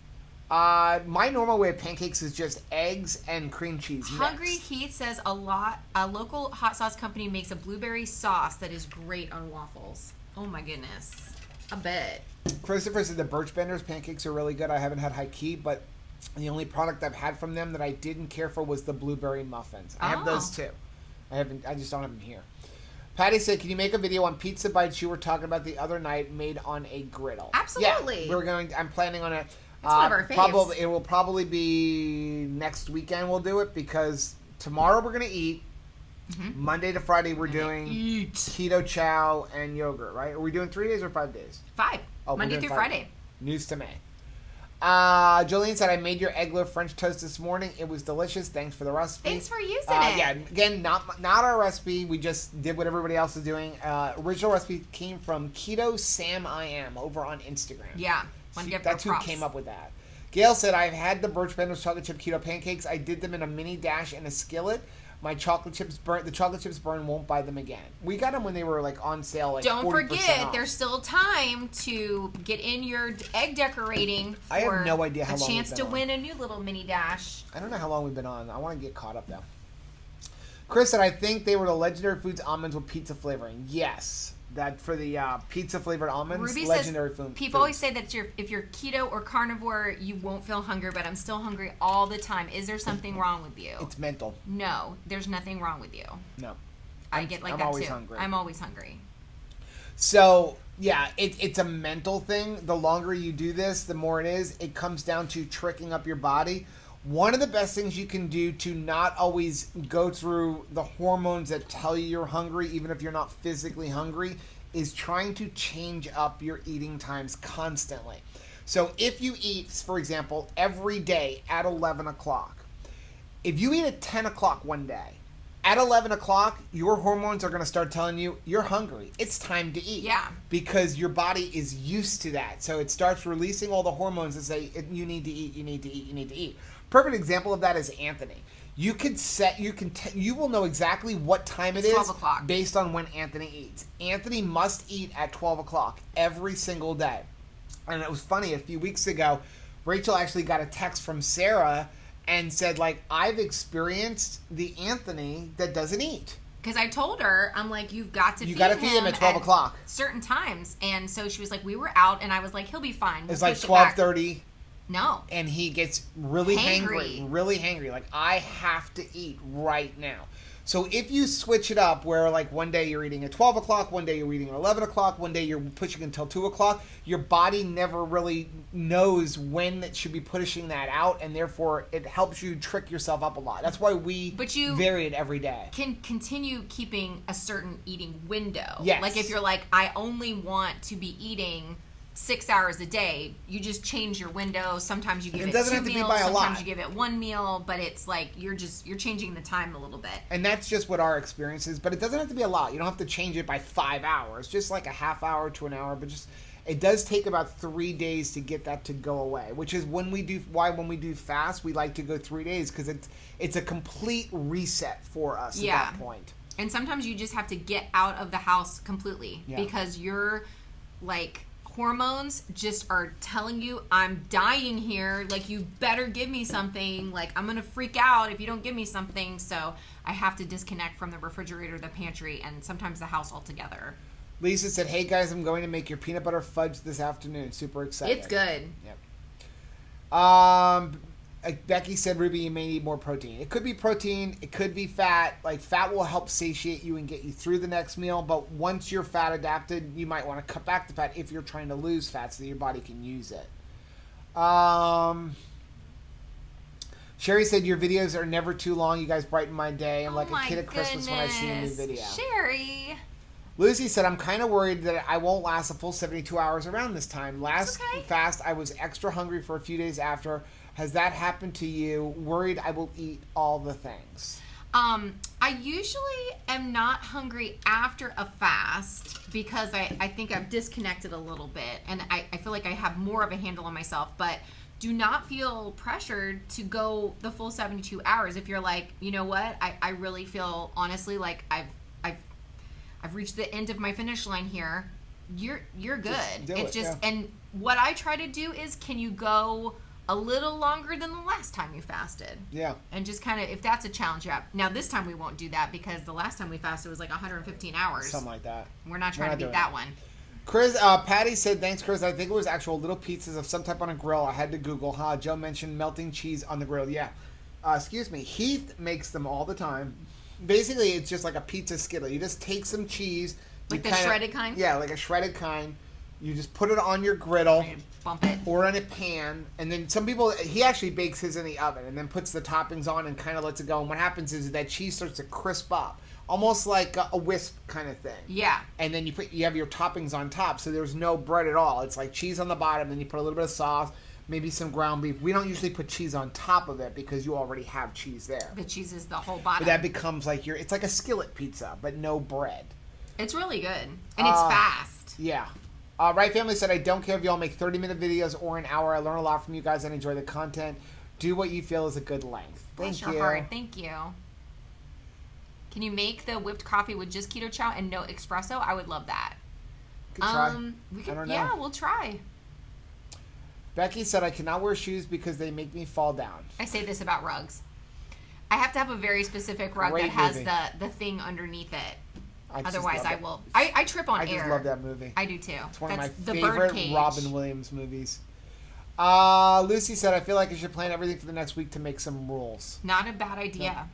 My normal way of pancakes is just eggs and cream cheese mixed. Hungry Heath says a local hot sauce company makes a blueberry sauce that is great on waffles. Oh my goodness. I bet. Christopher said the Birch Bender's pancakes are really good. I haven't had high key, but the only product I've had from them that I didn't care for was the blueberry muffins. I have those too. I just don't have them here. Patty said, can you make a video on pizza bites you were talking about the other night made on a griddle? Absolutely. Yeah, I'm planning on it. It's one of our faves. It will probably be next weekend we'll do it because tomorrow we're going to eat. Mm-hmm. Monday to Friday we're doing keto chow and yogurt, right? Are we doing 3 days or 5 days? 5. Monday through Friday. News to me. Jolene said, I made your egg loaf French toast this morning. It was delicious. Thanks for the recipe. Thanks for using it. Yeah, again, not our recipe. We just did what everybody else is doing. Original recipe came from Keto Sam I Am over on Instagram. Yeah. That's who came up with that. Gail said, I've had the Birch Bender's chocolate chip keto pancakes. I did them in a mini dash in a skillet. My chocolate chips burn. The chocolate chips burn. Won't buy them again. We got them when they were like on sale. Like don't 40% forget, off. There's still time to get in your egg decorating. For I have no idea how long. A chance to win a new little mini dash. I don't know how long we've been on. I want to get caught up though. Chris said, I think they were the Legendary Foods almonds with pizza flavoring. Yes. That for the pizza flavored almonds, Ruby Legendary says, Foods. People always say that if you're keto or carnivore, you won't feel hungry, but I'm still hungry all the time. Is there something wrong with you? It's mental. No, there's nothing wrong with you. No. I get like I'm that always too. Hungry. I'm always hungry. So, yeah, it's a mental thing. The longer you do this, the more it is. It comes down to tricking up your body. One of the best things you can do to not always go through the hormones that tell you you're hungry, even if you're not physically hungry, is trying to change up your eating times constantly. So if you eat, for example, every day at 11 o'clock, if you eat at 10 o'clock one day, at 11 o'clock, your hormones are going to start telling you you're hungry. It's time to eat. Yeah. Because your body is used to that. So it starts releasing all the hormones that say, you need to eat, you need to eat, you need to eat. Perfect example of that is Anthony. You will know exactly what time it is 12 o'clock. Based on when Anthony eats. Anthony must eat at 12 o'clock every single day. And it was funny, a few weeks ago, Rachel actually got a text from Sarah and said, like, I've experienced the Anthony that doesn't eat. Because I told her, I'm like, you got to feed him at 12 o'clock. Certain times. And so she was like, we were out, and I was like, he'll be fine. It's like 12:30. No. And he gets really hangry. Like, I have to eat right now. So if you switch it up where, like, one day you're eating at 12 o'clock, one day you're eating at 11 o'clock, one day you're pushing until 2 o'clock, your body never really knows when it should be pushing that out, and therefore it helps you trick yourself up a lot. That's why we vary it every day. Can continue keeping a certain eating window. Yes. Like, if you're like, I only want to be eating 6 hours a day, you just change your window. Sometimes you give it 2 meals, sometimes you give it 1 meal, but it's like you're changing the time a little bit. And that's just what our experience is, but it doesn't have to be a lot. You don't have to change it by 5 hours, just like a half hour to an hour, but just it does take about 3 days to get that to go away, which is when we do fast, we like to go 3 days because it's a complete reset for us at that point. And sometimes you just have to get out of the house completely because you're like hormones just are telling you, I'm dying here, like, you better give me something, like, I'm gonna freak out if you don't give me something. So I have to disconnect from the refrigerator, the pantry, and sometimes the house altogether. Lisa said, hey guys, I'm going to make your peanut butter fudge this afternoon. Super excited. It's good. Yep. Becky said, Ruby, you may need more protein. It could be protein. It could be fat. Like, fat will help satiate you and get you through the next meal. But once you're fat adapted, you might want to cut back the fat if you're trying to lose fat so that your body can use it. Sherry said, your videos are never too long. You guys brighten my day. I'm like a kid at Christmas when I see a new video. Sherry. Lucy said, I'm kind of worried that I won't last a full 72 hours around this time. Last fast, I was extra hungry for a few days after. Has that happened to you? Worried I will eat all the things. I usually am not hungry after a fast because I think I've disconnected a little bit and I feel like I have more of a handle on myself, but do not feel pressured to go the full 72 hours. If you're like, you know what, I really feel honestly like I've reached the end of my finish line here. You're good. And what I try to do is, can you go a little longer than the last time you fasted? Yeah. And just kind of, if that's a challenge, Now, this time we won't do that because the last time we fasted was like 115 hours. Something like that. We're not trying to beat that one. Chris, Patty said, thanks, Chris. I think it was actual little pizzas of some type on a grill. I had to Google. Joe mentioned melting cheese on the grill. Yeah. Excuse me. Heath makes them all the time. Basically, it's just like a pizza skillet. You just take some cheese. Like the shredded kind? Yeah, like a shredded kind. You just put it on your griddle. Bump it. Or in a pan. And then some people, he actually bakes his in the oven and then puts the toppings on and kind of lets it go. And what happens is that cheese starts to crisp up. Almost like a wisp kind of thing. Yeah. And then you have your toppings on top, so there's no bread at all. It's like cheese on the bottom, then you put a little bit of sauce, maybe some ground beef. We don't usually put cheese on top of it because you already have cheese there. The cheese is the whole bottom. But that becomes like it's like a skillet pizza, but no bread. It's really good. And it's fast. Yeah. Right Family said, I don't care if y'all make 30-minute videos or an hour. I learn a lot from you guys and enjoy the content. Do what you feel is a good length. Thank you. Heart. Thank you. Can you make the whipped coffee with just keto chow and no espresso? I would love that. Could try. I don't know. Yeah, we'll try. Becky said, I cannot wear shoes because they make me fall down. I say this about rugs. I have to have a very specific rug that has the thing underneath it. Otherwise, I will. I trip on air. I just love that movie. I do too. It's one of my favorite Robin Williams movies. Lucy said, I feel like I should plan everything for the next week to make some rules. Not a bad idea.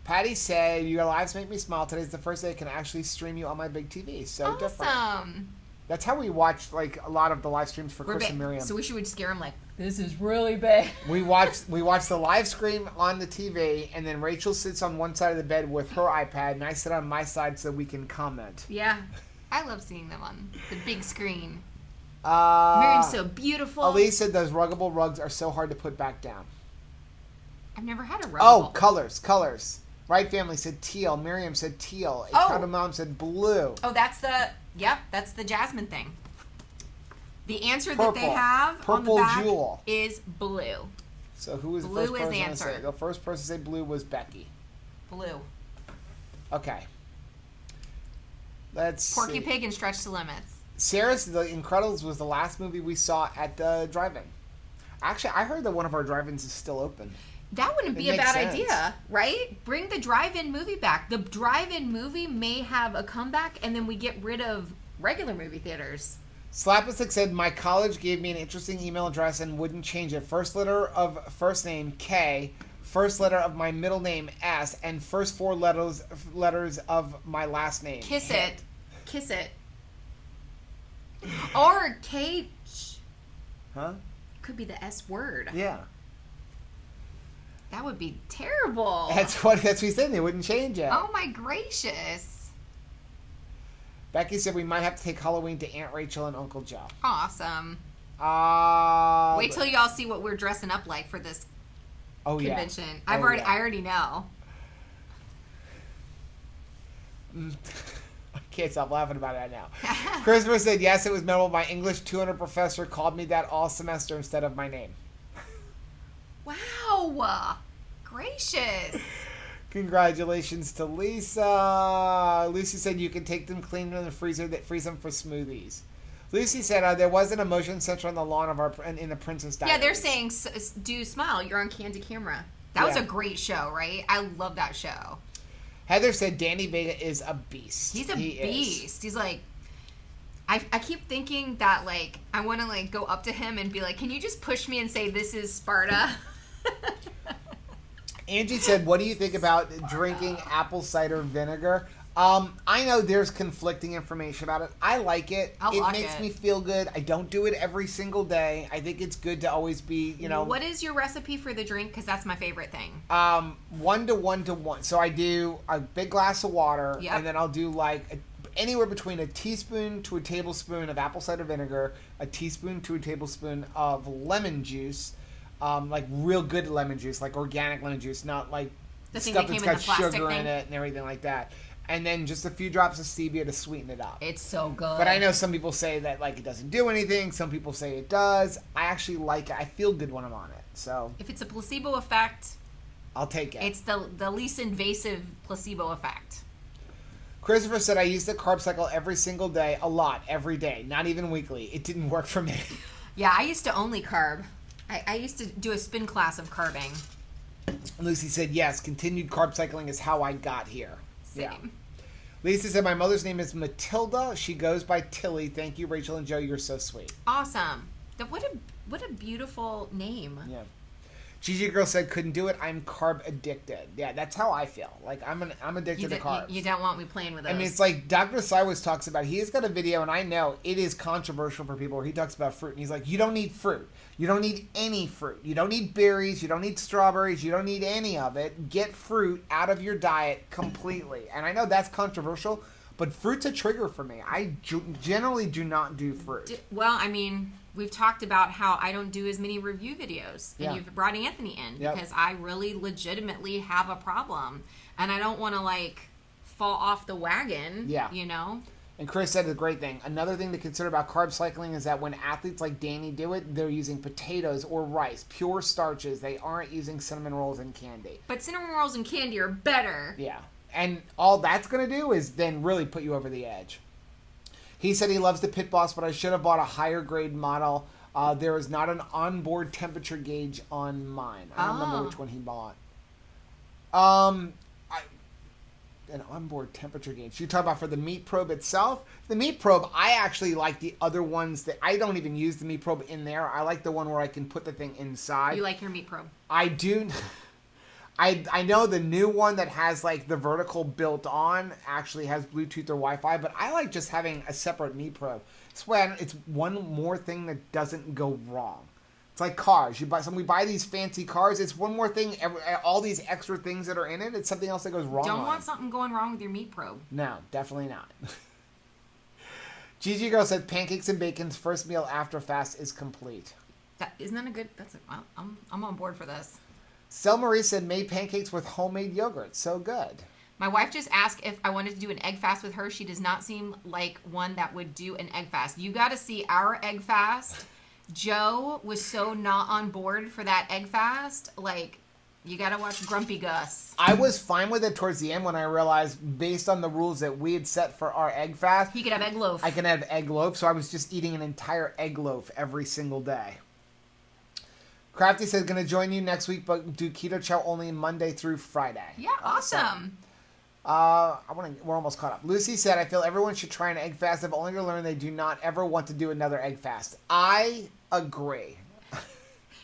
Patty said, your lives make me smile. Today's the first day I can actually stream you on my big TV. So different. Awesome. That's how we watch like a lot of the live streams for Chris and Miriam. So we would scare them like, this is really big. We watch the live stream on the TV, and then Rachel sits on one side of the bed with her iPad, and I sit on my side so we can comment. Yeah. I love seeing them on the big screen. Miriam's so beautiful. Elise said those ruggable rugs are so hard to put back down. I've never had a ruggable. Oh, colors. Right Family said teal. Miriam said teal. A Mom said blue. Oh, that's the jasmine thing. The answer that they have on the back is blue. So who was the first person to say it? The first person to say blue was Becky. Blue. Okay. Let's Porky Pig and Stretch to Limits. Sarah's The Incredibles was the last movie we saw at the drive-in. Actually, I heard that one of our drive-ins is still open. That wouldn't be a bad idea, right? Bring the drive-in movie back. The drive-in movie may have a comeback, and then we get rid of regular movie theaters. Slapasick said, my college gave me an interesting email address and wouldn't change it. First letter of first name, K. First letter of my middle name, S. And first four letters of my last name. Kiss it. Or K. Huh? Could be the S word. Yeah. That would be terrible. That's what he said. They wouldn't change it. Oh my gracious. Becky said we might have to take Halloween to Aunt Rachel and Uncle Joe. Awesome. Wait till y'all see what we're dressing up like for this convention. Yeah. I already know. I can't stop laughing about it now. Christopher said, yes, it was memorable. My English 200 professor called me that all semester instead of my name. Wow. Gracious. Congratulations to Lisa. Lucy said you can take them, clean them in the freezer, freeze them for smoothies. Lucy said there was an emotion center on the lawn in the Princess Diaries. Yeah, they're saying, do smile. You're on Candid Camera. That was a great show, right? I love that show. Heather said Danny Vega is a beast. He's a beast. He's like, I keep thinking that, like, I want to, like, go up to him and be like, can you just push me and say, this is Sparta? Angie said, what do you think about drinking apple cider vinegar? I know there's conflicting information about it. I like it. It makes me feel good. I don't do it every single day. I think it's good to always be, What is your recipe for the drink? Because that's my favorite thing. 1 to 1 to 1. So I do a big glass of water, and then I'll do like anywhere between a teaspoon to a tablespoon of apple cider vinegar, a teaspoon to a tablespoon of lemon juice, like real good lemon juice, like organic lemon juice, not like the stuff that's got sugar in it and everything like that. And then just a few drops of stevia to sweeten it up. It's so good. But I know some people say that like it doesn't do anything. Some people say it does. I actually like it. I feel good when I'm on it. So if it's a placebo effect, I'll take it. It's the least invasive placebo effect. Christopher said, I used the carb cycle every single day, a lot, every day, not even weekly. It didn't work for me. Yeah, I used to only carb. I used to do a spin class of carbing. Lucy said, yes, continued carb cycling is how I got here. Same. Yeah. Lisa said, my mother's name is Matilda. She goes by Tilly. Thank you, Rachel and Joe. You're so sweet. Awesome. What a beautiful name. Yeah. Gigi Girl said, couldn't do it. I'm carb addicted. Yeah, that's how I feel. Like, I'm addicted to carbs. You don't want me playing with those. I mean, it's like Dr. Cywis talks about, he has got a video, and I know it is controversial for people, where he talks about fruit, and he's like, you don't need fruit. You don't need any fruit. You don't need berries. You don't need strawberries. You don't need any of it. Get fruit out of your diet completely. And I know that's controversial, but fruit's a trigger for me. I generally do not do fruit. Well, I mean, we've talked about how I don't do as many review videos. And you've brought Anthony in because I really legitimately have a problem. And I don't want to, like, fall off the wagon, you know? And Chris said a great thing. Another thing to consider about carb cycling is that when athletes like Danny do it, they're using potatoes or rice, pure starches. They aren't using cinnamon rolls and candy. But cinnamon rolls and candy are better. Yeah. And all that's going to do is then really put you over the edge. He said he loves the Pit Boss, but I should have bought a higher grade model. There is not an onboard temperature gauge on mine. I don't remember which one he bought. An onboard temperature gauge. You talk about for the meat probe itself. The meat probe, I actually like the other ones that I don't even use the meat probe in there. I like the one where I can put the thing inside. You like your meat probe? I do. I know the new one that has like the vertical built on actually has Bluetooth or Wi-Fi, but I like just having a separate meat probe. It's one more thing that doesn't go wrong. It's like cars. We buy these fancy cars. It's one more thing. All these extra things that are in it. It's something else that goes wrong. Don't want something going wrong with your meat probe. No, definitely not. Gigi Girl said pancakes and bacon's first meal after fast is complete. Isn't that a good? I'm on board for this. Sel Marie said made pancakes with homemade yogurt. So good. My wife just asked if I wanted to do an egg fast with her. She does not seem like one that would do an egg fast. You got to see our egg fast. Joe was so not on board for that egg fast. Like, you got to watch Grumpy Gus. I was fine with it towards the end when I realized, based on the rules that we had set for our egg fast, he could have egg loaf. I can have egg loaf, so I was just eating an entire egg loaf every single day. Crafty says, going to join you next week, but do keto chow only Monday through Friday. Yeah, awesome. We're almost caught up. Lucy said, I feel everyone should try an egg fast. I've only learned they do not ever want to do another egg fast. I agree.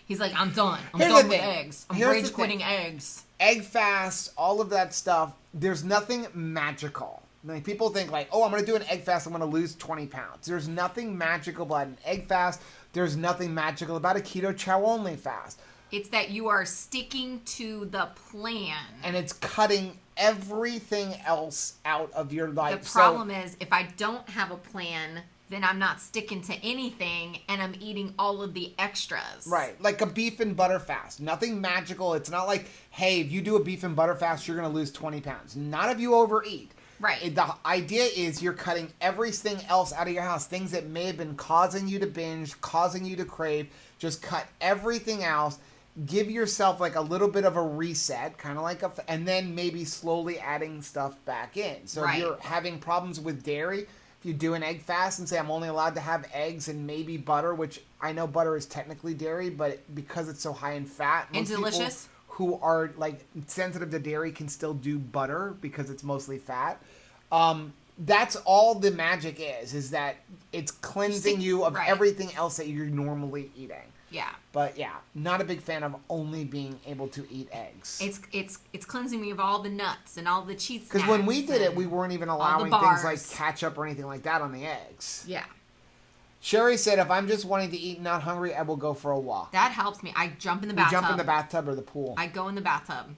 He's like, I'm done. I'm done with eggs. I'm rage quitting eggs. Egg fast, all of that stuff, there's nothing magical. Like, people think like, oh, I'm going to do an egg fast. I'm going to lose 20 pounds. There's nothing magical about an egg fast. There's nothing magical about a keto chow only fast. It's that you are sticking to the plan. And it's cutting everything else out of your life. The problem is, if I don't have a plan, then I'm not sticking to anything and I'm eating all of the extras. Right. Like a beef and butter fast. Nothing magical. It's not like, hey, if you do a beef and butter fast, you're going to lose 20 pounds. Not if you overeat. Right. The idea is you're cutting everything else out of your house. Things that may have been causing you to binge, causing you to crave. Just cut everything else. Give yourself like a little bit of a reset, kind of like and then maybe slowly adding stuff back in. So if you're having problems with dairy, if you do an egg fast and say I'm only allowed to have eggs and maybe butter, which I know butter is technically dairy, but because it's so high in fat, and delicious, who are like sensitive to dairy can still do butter because it's mostly fat. That's all the magic is that it's cleansing you of everything else that you're normally eating. Yeah. But yeah, not a big fan of only being able to eat eggs. It's cleansing me of all the nuts and all the cheese snacks. Because when we did it, we weren't even allowing things like ketchup or anything like that on the eggs. Yeah. Sherry said, if I'm just wanting to eat, not hungry, I will go for a walk. That helps me. I jump in the bathtub. You jump in the bathtub or the pool. I go in the bathtub.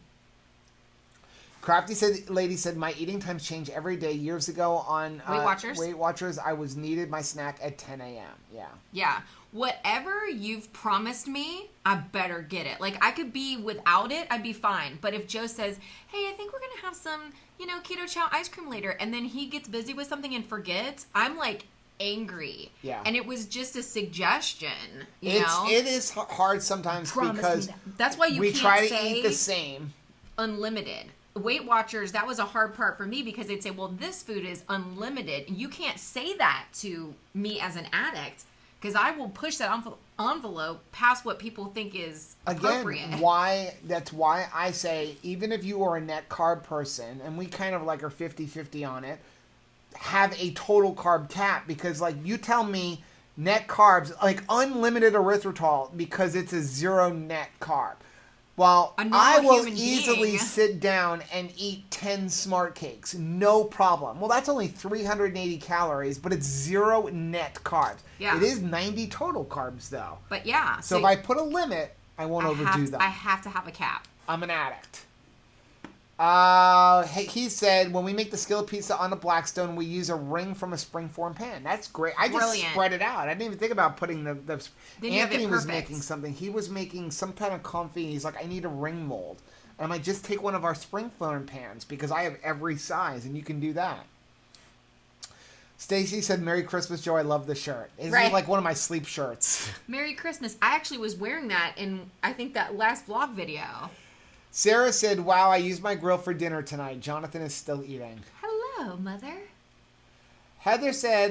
Crafty lady said, my eating times change every day. Years ago on Weight Watchers, I was needed my snack at 10 a.m. Yeah. Yeah. Whatever you've promised me, I better get it. Like, I could be without it, I'd be fine. But if Joe says, hey, I think we're going to have some, keto chow ice cream later, and then he gets busy with something and forgets, I'm like angry. Yeah. And it was just a suggestion, It is hard sometimes because that's why we try to eat the same. Unlimited. Weight Watchers, that was a hard part for me because they'd say, well, this food is unlimited. And you can't say that to me as an addict because I will push that envelope past what people think is appropriate. Again, that's why I say, even if you are a net carb person, and we kind of like are 50-50 on it, have a total carb cap because like you tell me net carbs, like unlimited erythritol because it's a 0 net carb. Well, I will easily sit down and eat 10 Smart Cakes. No problem. Well, that's only 380 calories, but it's 0 net carbs. Yeah. It is 90 total carbs, though. But yeah. So if I put a limit, I won't overdo them. I have to have a cap. I'm an addict. He said, when we make the skillet pizza on the Blackstone, we use a ring from a springform pan. That's great. I just spread it out. I didn't even think about putting the Anthony was making something. He was making some kind of comfy. He's like, I need a ring mold. And I'm like, just take one of our springform pans because I have every size and you can do that. Stacy said, Merry Christmas, Joe. I love the shirt. It's like one of my sleep shirts. Merry Christmas. I actually was wearing that in, I think, that last vlog video. Sarah said, wow, I used my grill for dinner tonight. Jonathan is still eating. Hello, Mother. Heather said,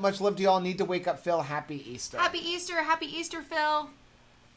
much love to y'all. Need to wake up, Phil. Happy Easter. Happy Easter. Happy Easter, Phil.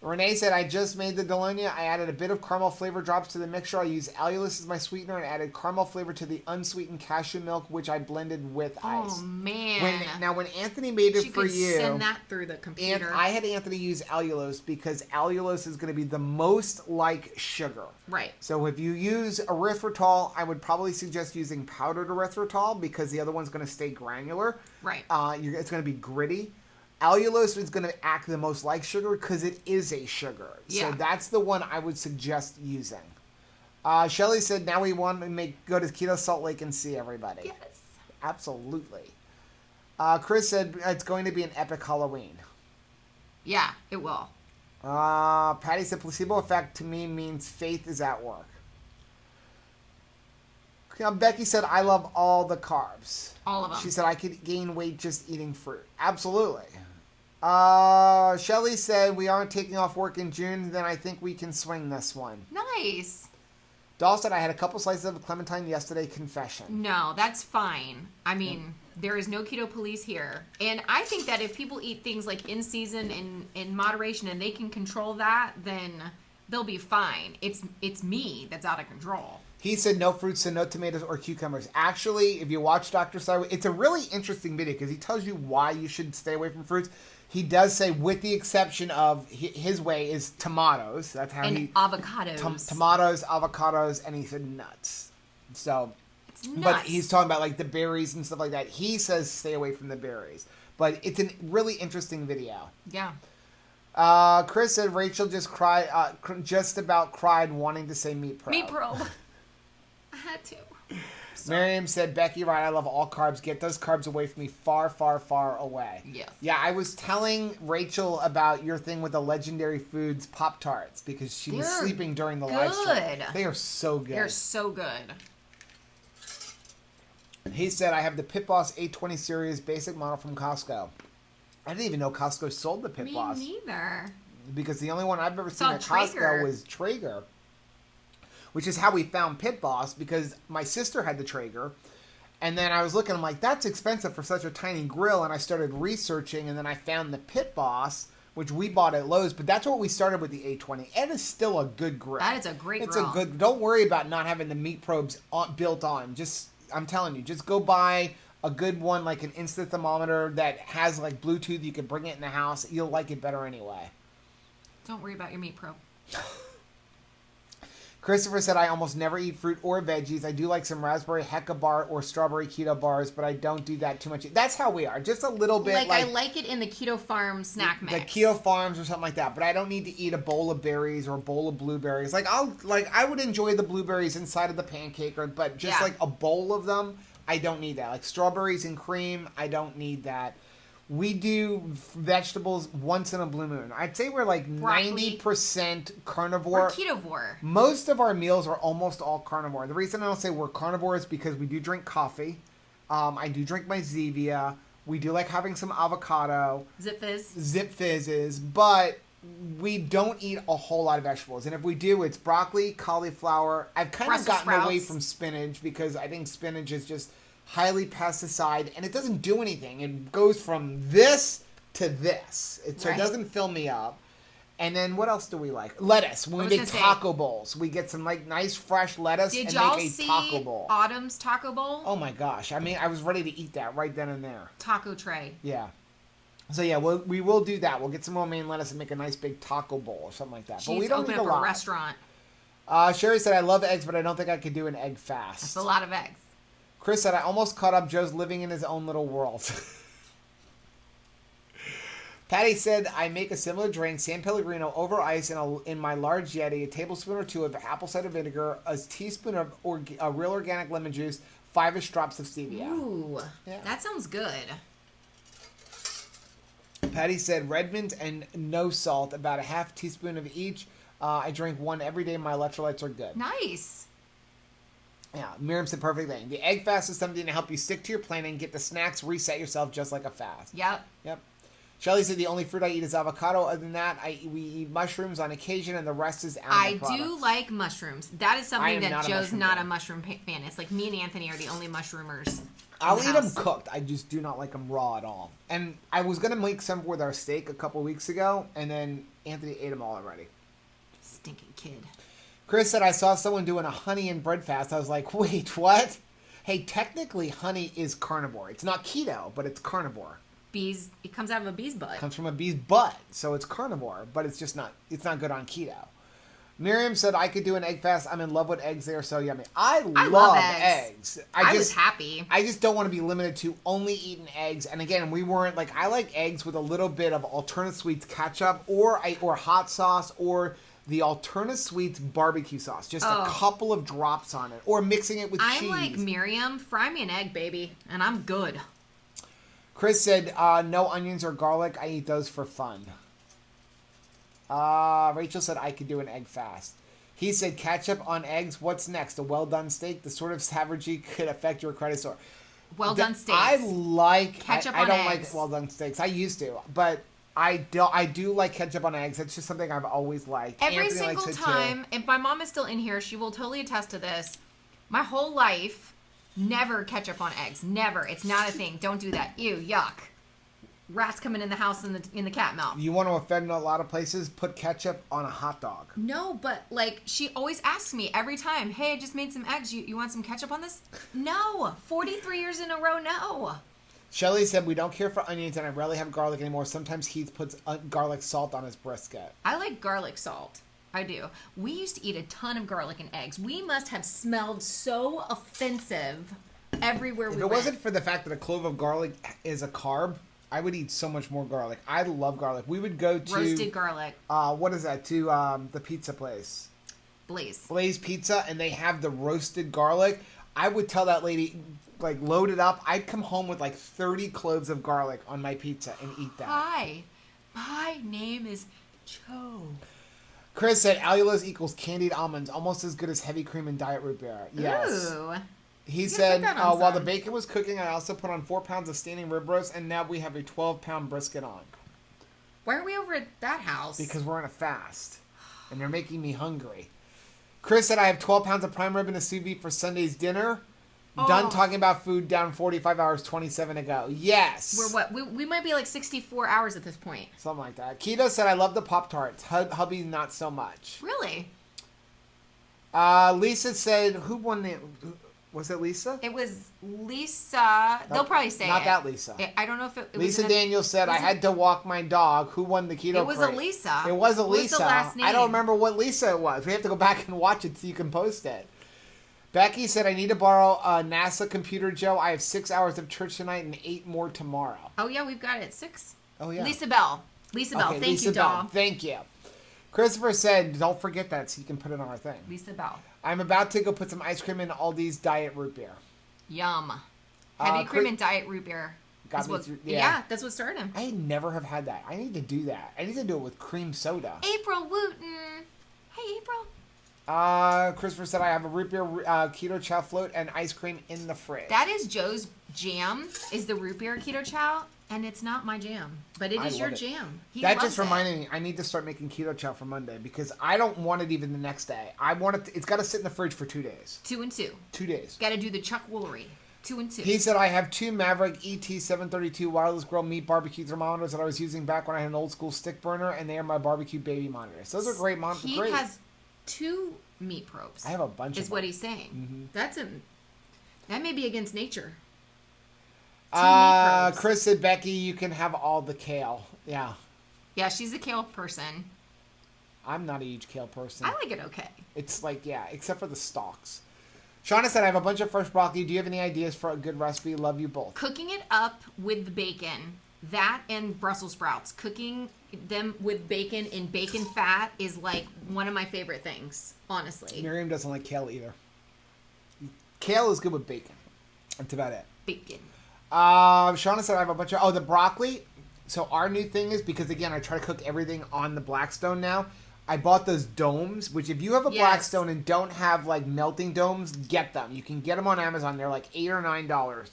Renee said, I just made the Bologna. I added a bit of caramel flavor drops to the mixture. I used allulose as my sweetener and added caramel flavor to the unsweetened cashew milk, which I blended with ice. Oh, man. When Anthony made it for you... send that through the computer. And I had Anthony use allulose because allulose is going to be the most like sugar. Right. So if you use erythritol, I would probably suggest using powdered erythritol because the other one's going to stay granular. Right. It's going to be gritty. Allulose is going to act the most like sugar because it is a sugar. Yeah. So that's the one I would suggest using. Shelly said, now we want to go to Keto Salt Lake and see everybody. Yes. Absolutely. Chris said, it's going to be an epic Halloween. Yeah, it will. Patty said, placebo effect to me means faith is at work. Becky said, I love all the carbs. All of them. She said, I could gain weight just eating fruit. Absolutely. Shelly said, we aren't taking off work in June, then I think we can swing this one. Nice. Doll said, I had a couple slices of clementine yesterday. Confession. No, that's fine. I mean, there is no keto police here. And I think that if people eat things like in season, in moderation, and they can control that, then they'll be fine. It's me that's out of control. He said no fruits, so no tomatoes or cucumbers. Actually, if you watch Dr. Sideways, it's a really interesting video because he tells you why you should stay away from fruits. He does say, with the exception of his way is tomatoes. That's how avocados. Tomatoes, avocados, and he said nuts. So, but he's talking about like the berries and stuff like that. He says stay away from the berries. But it's a really interesting video. Yeah. Chris said Rachel just about cried wanting to say meat probe. Meat probe. I had to. Miriam said, Becky, right, I love all carbs. Get those carbs away from me far, far, far away. Yes. Yeah, I was telling Rachel about your thing with the Legendary Foods Pop-Tarts because she was sleeping during the live stream. They are so good. They're so good. He said, I have the Pit Boss 820 series basic model from Costco. I didn't even know Costco sold the Pit Boss. Me neither. Because the only one I've ever seen at Costco was Traeger. Which is how we found Pit Boss, because my sister had the Traeger. And then I was looking, I'm like, that's expensive for such a tiny grill. And I started researching, and then I found the Pit Boss, which we bought at Lowe's. But that's what we started with the 820. It is still a good grill. That is a great grill. It's a good, don't worry about not having the meat probes built on. I'm telling you, just go buy a good one, like an instant thermometer that has like Bluetooth. You can bring it in the house. You'll like it better anyway. Don't worry about your meat probe. Christopher said, I almost never eat fruit or veggies. I do like some raspberry Hecka bar or strawberry keto bars, but I don't do that too much. That's how we are. Just a little bit. I like it in the Keto Farm snack mix. The Keto Farms or something like that. But I don't need to eat a bowl of berries or a bowl of blueberries. I would enjoy the blueberries inside of the pancake, but just like a bowl of them, I don't need that. Like strawberries and cream, I don't need that. We do vegetables once in a blue moon. I'd say we're like broccoli. 90% carnivore. We're ketovore. Most of our meals are almost all carnivore. The reason I don't say we're carnivore is because we do drink coffee. I do drink my Zevia. We do like having some avocado. Zip Fizzes. But we don't eat a whole lot of vegetables. And if we do, it's broccoli, cauliflower. I've kind of gotten away from spinach because I think spinach is just highly pesticide, and it doesn't do anything. It goes from this to this. So it doesn't fill me up. And then what else do we like? Lettuce. When we make taco bowls, we get some like nice fresh lettuce and make a taco bowl. Autumn's taco bowl? Oh my gosh. I mean, I was ready to eat that right then and there. Taco tray. Yeah. So yeah, we will do that. We'll get some romaine lettuce and make a nice big taco bowl or something like that. But we don't open eat a lot. A restaurant. Sherry said, I love eggs, but I don't think I could do an egg fast. That's a lot of eggs. Chris said, I almost caught up. Joe's living in his own little world. Patty said, I make a similar drink, San Pellegrino, over ice in my large Yeti, a tablespoon or two of apple cider vinegar, a teaspoon of real organic lemon juice, 5-ish drops of stevia. Ooh, that sounds good. Patty said, Redmond and no salt, about a half teaspoon of each. I drink one every day. My electrolytes are good. Nice. Yeah, Miriam said perfect thing. The egg fast is something to help you stick to your plan and get the snacks, reset yourself just like a fast. Yep. Shelly said the only fruit I eat is avocado. Other than that, we eat mushrooms on occasion, and the rest is animal products. I do like mushrooms. That is something that Joe's not a mushroom fan. It's like me and Anthony are the only mushroomers. I'll eat them cooked. I just do not like them raw at all. And I was going to make some with our steak a couple weeks ago, and then Anthony ate them all already. Stinking kid. Chris said, I saw someone doing a honey and bread fast. I was like, wait, what? Hey, technically, honey is carnivore. It's not keto, but it's carnivore. Bees, it comes out of a bee's butt. It comes from a bee's butt, so it's carnivore, but it's not good on keto. Miriam said, I could do an egg fast. I'm in love with eggs. They are so yummy. I love eggs. I was happy. I just don't want to be limited to only eating eggs. And again, we weren't like, I like eggs with a little bit of alternate sweets ketchup or hot sauce or the alternate sweets barbecue sauce. Just a couple of drops on it. Or mixing it with cheese. I'm like Miriam. Fry me an egg, baby. And I'm good. Chris said, no onions or garlic. I eat those for fun. Rachel said, I could do an egg fast. He said, ketchup on eggs. What's next? A well-done steak? The sort of savagery could affect your credit score. Well-done steaks. I like... Ketchup on eggs. I don't eggs. like well-done steaks. I used to. But I do like ketchup on eggs. It's just something I've always liked. Every single time, if my mom is still in here, she will totally attest to this. My whole life, never ketchup on eggs. Never. It's not a thing. Don't do that. Ew, yuck. rats coming in the house in the cat mouth. You want to offend a lot of places? Put ketchup on a hot dog. No, but like she always asks me every time, "Hey, I just made some eggs. You want some ketchup on this?" No. 43 years in a row, no. Shelly said, we don't care for onions and I rarely have garlic anymore. Sometimes Heath puts garlic salt on his brisket. I like garlic salt. I do. We used to eat a ton of garlic and eggs. We must have smelled so offensive everywhere we went. If it wasn't for the fact that a clove of garlic is a carb, I would eat so much more garlic. I love garlic. We would go to... Roasted garlic. What is that? To the pizza place. Blaze Pizza, and they have the roasted garlic. I would tell that lady... like load it up. I'd come home with like 30 cloves of garlic on my pizza and eat that. Hi, my name is Joe. Chris said allulose equals candied almonds, almost as good as heavy cream and diet root beer. Yes. Ooh. He said, while the bacon was cooking, I also put on 4 pounds of standing rib roast, and now we have a 12-pound brisket on. Why are we over at that house? Because we're on a fast, and they're making me hungry. Chris said, I have 12 pounds of prime rib in a sous vide for Sunday's dinner. Done talking about food, down 45 hours, 27 to go. Yes. We're what? We might be like 64 hours at this point. Something like that. Keto said, I love the Pop-Tarts. Hubby, not so much. Really? Lisa said, who won the... Was it Lisa? It was Lisa. They'll probably say not it. that Lisa. I don't know if it Lisa Daniels said, I had to walk my dog. Who won the Keto Krate? It was Elisa. It was Elisa. What was the last name? I don't remember what Lisa it was. We have to go back and watch it so you can post it. Becky said, I need to borrow a NASA computer, Joe. I have 6 hours of church tonight and 8 more tomorrow. Oh, yeah, we've got it at 6. Oh, yeah. Lisa Bell. Okay, thank you, doll. Thank you. Christopher said, don't forget that so you can put it on our thing. Lisa Bell. I'm about to go put some ice cream in Aldi's diet root beer. Yum. Heavy cream and diet root beer. Yeah, that's what started him. I never have had that. I need to do that. I need to do it with cream soda. April Wooten. Hey, April. Christopher said, I have a root beer keto chow float and ice cream in the fridge. That is Joe's jam, is the root beer keto chow, and it's not my jam, but it is your jam. That just reminded me, I need to start making keto chow for Monday because I don't want it even the next day. I want it, it's got to sit in the fridge for 2 days. 2 and 2. 2 days. Got to do the Chuck Woolery. 2 and 2. He said, I have 2 Maverick ET732 wireless grill meat barbecue thermometers that I was using back when I had an old school stick burner, and they are my barbecue baby monitors. Those are great monitors. He has 2 meat probes. I have a bunch of them. Is what he's saying. Mm-hmm. That may be against nature. Chris said, Becky, you can have all the kale. Yeah. Yeah, she's a kale person. I'm not a huge kale person. I like it okay. It's like, yeah, except for the stalks. Shauna said, I have a bunch of fresh broccoli. Do you have any ideas for a good recipe? Love you both. Cooking it up with the bacon. That and Brussels sprouts. Cooking them with bacon in bacon fat is like one of my favorite things, honestly. Miriam doesn't like kale either. Kale is good with bacon. That's about it. Bacon. Shauna said, I have a bunch of... the broccoli. So our new thing is, because again, I try to cook everything on the Blackstone now. I bought those domes, which if you have a Blackstone and don't have like melting domes, get them. You can get them on Amazon. They're like $8 or $9.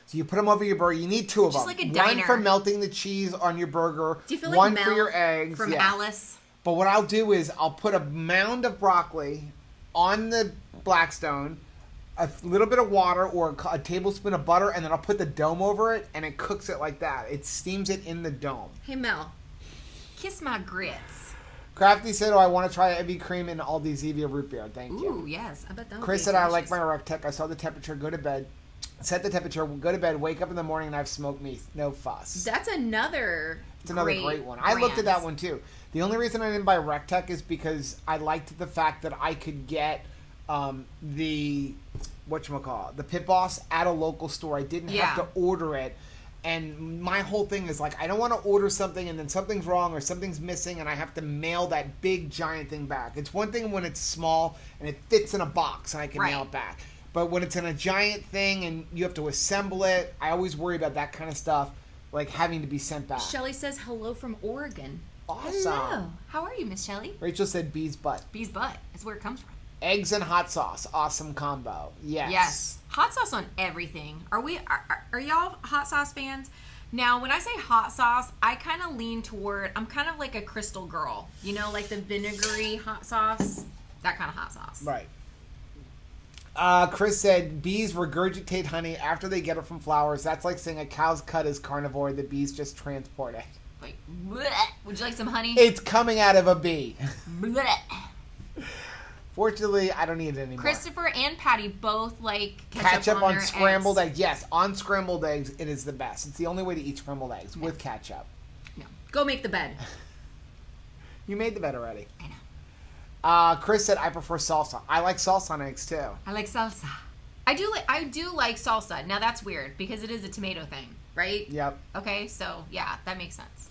So you put them over your burger. You need 2 of them. Just like a diner. One for melting the cheese on your burger. Do you feel one like for your eggs. From Alice? But what I'll do is I'll put a mound of broccoli on the Blackstone, a little bit of water or a tablespoon of butter, and then I'll put the dome over it, and it cooks it like that. It steams it in the dome. Hey, Mel. Kiss my grits. Crafty said, I want to try heavy cream in Aldi Zevia root beer. Thank you. Ooh, yes. I bet that would Chris be said, delicious. I like my Rectech. I saw the temperature, go to bed. Set the temperature, go to bed, wake up in the morning, and I have smoked meat. No fuss. That's another great one. I looked at that one, too. The only reason I didn't buy Rectech is because I liked the fact that I could get the Pit Boss at a local store. I didn't have to order it. And my whole thing is like, I don't want to order something and then something's wrong or something's missing and I have to mail that big giant thing back. It's one thing when it's small and it fits in a box and I can mail it back. But when it's in a giant thing and you have to assemble it, I always worry about that kind of stuff, like having to be sent back. Shelly says hello from Oregon. Awesome. Hello. How are you, Miss Shelly? Rachel said bee's butt. Bee's butt. That's where it comes from. Eggs and hot sauce. Awesome combo. Yes. Yes. Hot sauce on everything. Are y'all hot sauce fans? Now, when I say hot sauce, I kind of lean toward, I'm kind of like a Crystal girl. You know, like the vinegary hot sauce. That kind of hot sauce. Right. Chris said, bees regurgitate honey after they get it from flowers. That's like saying a cow's cud is carnivore. The bees just transport it. Like, bleh. Would you like some honey? It's coming out of a bee. Bleh. Fortunately, I don't need it anymore. Christopher and Patty both like ketchup on scrambled eggs. eggs. Yes, on scrambled eggs, it is the best. It's the only way to eat scrambled eggs with ketchup. No. Go make the bed. You made the bed already. I know. Chris said, I prefer salsa. I like salsa on eggs, too. I like salsa. I do like salsa. Now, that's weird, because it is a tomato thing, right? Yep. Okay, so, yeah, that makes sense.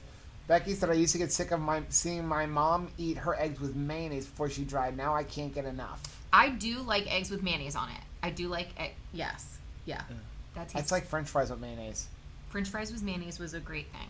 Becky said, I used to get sick of seeing my mom eat her eggs with mayonnaise before she dried. Now I can't get enough. I do like eggs with mayonnaise on it. I do like yes. Yeah. It's like French fries with mayonnaise. French fries with mayonnaise was a great thing.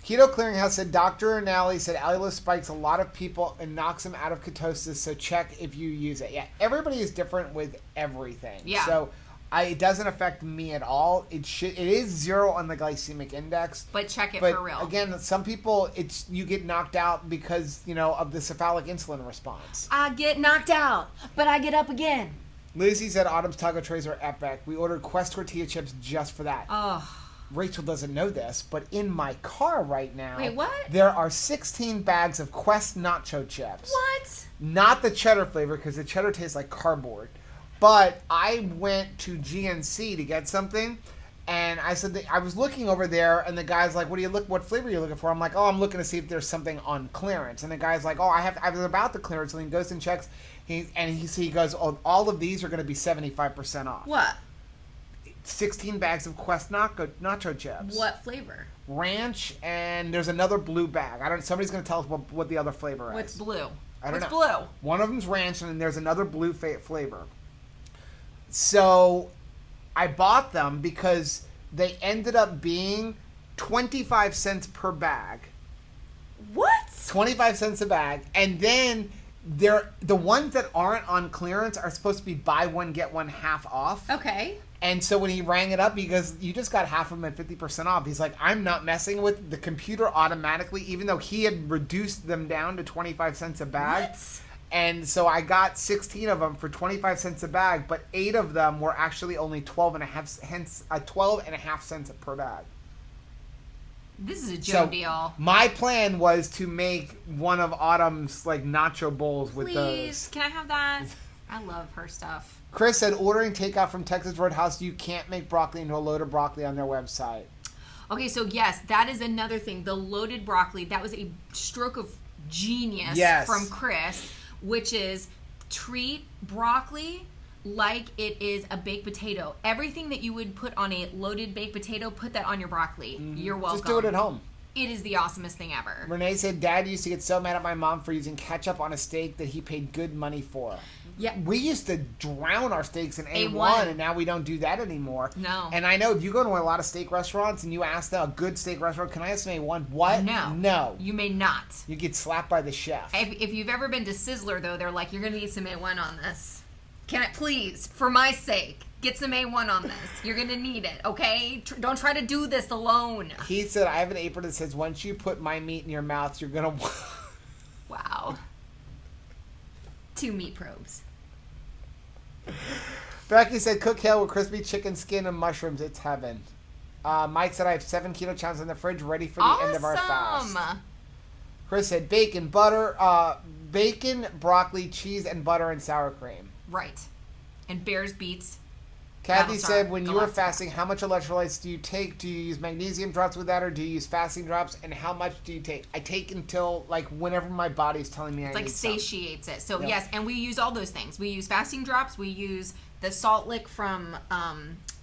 Keto Clearinghouse said, Dr. Nally said allulose spikes a lot of people and knocks them out of ketosis, so check if you use it. Yeah, everybody is different with everything. Yeah. So it doesn't affect me at all. It is 0 on the glycemic index. But check it for real. Again, some people, you get knocked out because, of the cephalic insulin response. I get knocked out, but I get up again. Lucy said Autumn's taco trays are epic. We ordered Quest tortilla chips just for that. Oh. Rachel doesn't know this, but in my car right now, wait, what? There are 16 bags of Quest nacho chips. What? Not the cheddar flavor, because the cheddar tastes like cardboard. But I went to GNC to get something, and I said I was looking over there, and the guy's like, "What flavor are you looking for?" I'm like, "Oh, I'm looking to see if there's something on clearance." And the guy's like, "Oh, I was about the clearance," and he goes and checks. He goes, "Oh, all of these are going to be 75% off." What? 16 bags of Quest nacho chips. What flavor? Ranch, and there's another blue bag. Somebody's going to tell us what the other flavor is. What's blue? I don't know. What's blue? One of them's ranch, and then there's another blue flavor. So I bought them because they ended up being 25 cents per bag. What? 25 cents a bag, and then the ones that aren't on clearance are supposed to be buy one get one half off. Okay. And so when he rang it up, he goes, "You just got half of them at 50% off." He's like, "I'm not messing with the computer automatically," even though he had reduced them down to 25 cents a bag. What? And so I got 16 of them for 25 cents a bag, but 8 of them were actually only 12 and a half cents per bag. This is a Joe deal. My plan was to make one of Autumn's nacho bowls with those. Please, can I have that? I love her stuff. Chris said, ordering takeout from Texas Roadhouse, you can't make broccoli into a loaded broccoli on their website. Okay, so yes, that is another thing. The loaded broccoli, that was a stroke of genius from Chris, which is treat broccoli like it is a baked potato. Everything that you would put on a loaded baked potato, put that on your broccoli. Mm-hmm. You're welcome. Just do it at home. It is the awesomest thing ever. Renee said, Dad used to get so mad at my mom for using ketchup on a steak that he paid good money for. Yeah. We used to drown our steaks in A1, and now we don't do that anymore. No. And I know if you go to a lot of steak restaurants and you ask them, a good steak restaurant, can I have some A1? What? No. No. You may not. You get slapped by the chef. If you've ever been to Sizzler, though, they're like, you're going to need some A1 on this. Can it please, for my sake, get some A1 on this? You're going to need it, okay? Don't try to do this alone. He said, I have an apron that says, once you put my meat in your mouth, you're going to... Wow. 2 meat probes. Becky said, cook kale with crispy chicken skin and mushrooms. It's heaven. Mike said, I have 7 keto challenge in the fridge ready for the end of our fast. Chris said, bacon, broccoli, cheese, and butter and sour cream. Right. And Bears beets. Kathy said, when you were fasting, how much electrolytes do you take? Do you use magnesium drops with that, or do you use fasting drops? And how much do you take? I take until, whenever my body's telling me I need some. Satiates it. So, yes, and we use all those things. We use fasting drops. We use the salt lick from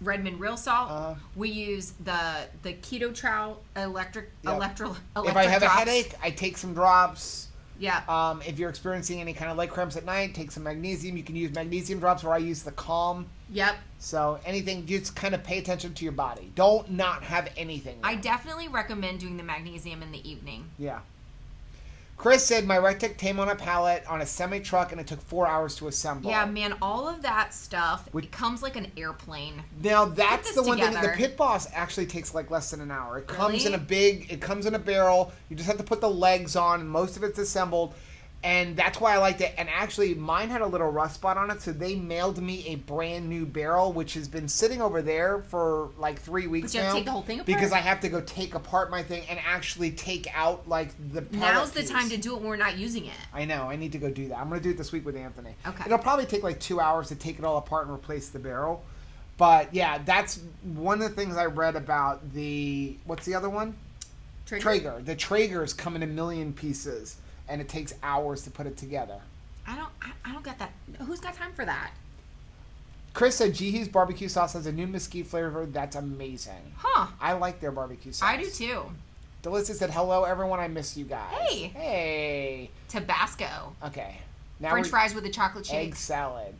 Redmond Real Salt. We use the Keto Trout electric If I have drops. A headache, I take some drops. Yeah. If you're experiencing any kind of leg cramps at night, take some magnesium. You can use magnesium drops, or I use the Calm. Yep. So anything, just kind of pay attention to your body. Don't not have anything. I definitely recommend doing the magnesium in the evening. Yeah. Chris said, my Rectic came on a pallet on a semi-truck, and it took 4 hours to assemble. Yeah, man, all of that stuff, it comes like an airplane. Now, that's the one thing. The Pit Boss actually takes less than an hour. It comes in a barrel. You just have to put the legs on, and most of it's assembled. And that's why I liked it. And actually, mine had a little rust spot on it, so they mailed me a brand new barrel, which has been sitting over there for like 3 weeks now. But you have to take the whole thing apart? Because I have to go take apart my thing and actually take out like the pellet Now's the piece. time to do it when we're not using it. I know. I need to go do that. I'm going to do it this week with Anthony. Okay. It'll probably take like 2 hours to take it all apart and replace the barrel. But yeah, that's one of the things I read about the... What's the other one? Traeger. The Traegers come in a million pieces. And it takes hours to put it together. I don't get that. Who's got time for that? Chris said Jihi's barbecue sauce has a new mesquite flavor. That's amazing. Huh. I like their barbecue sauce. I do too. Delissa said, hello, everyone. I miss you guys. Hey. Hey. Tabasco. Okay. Now French fries with a chocolate shake. Egg salad.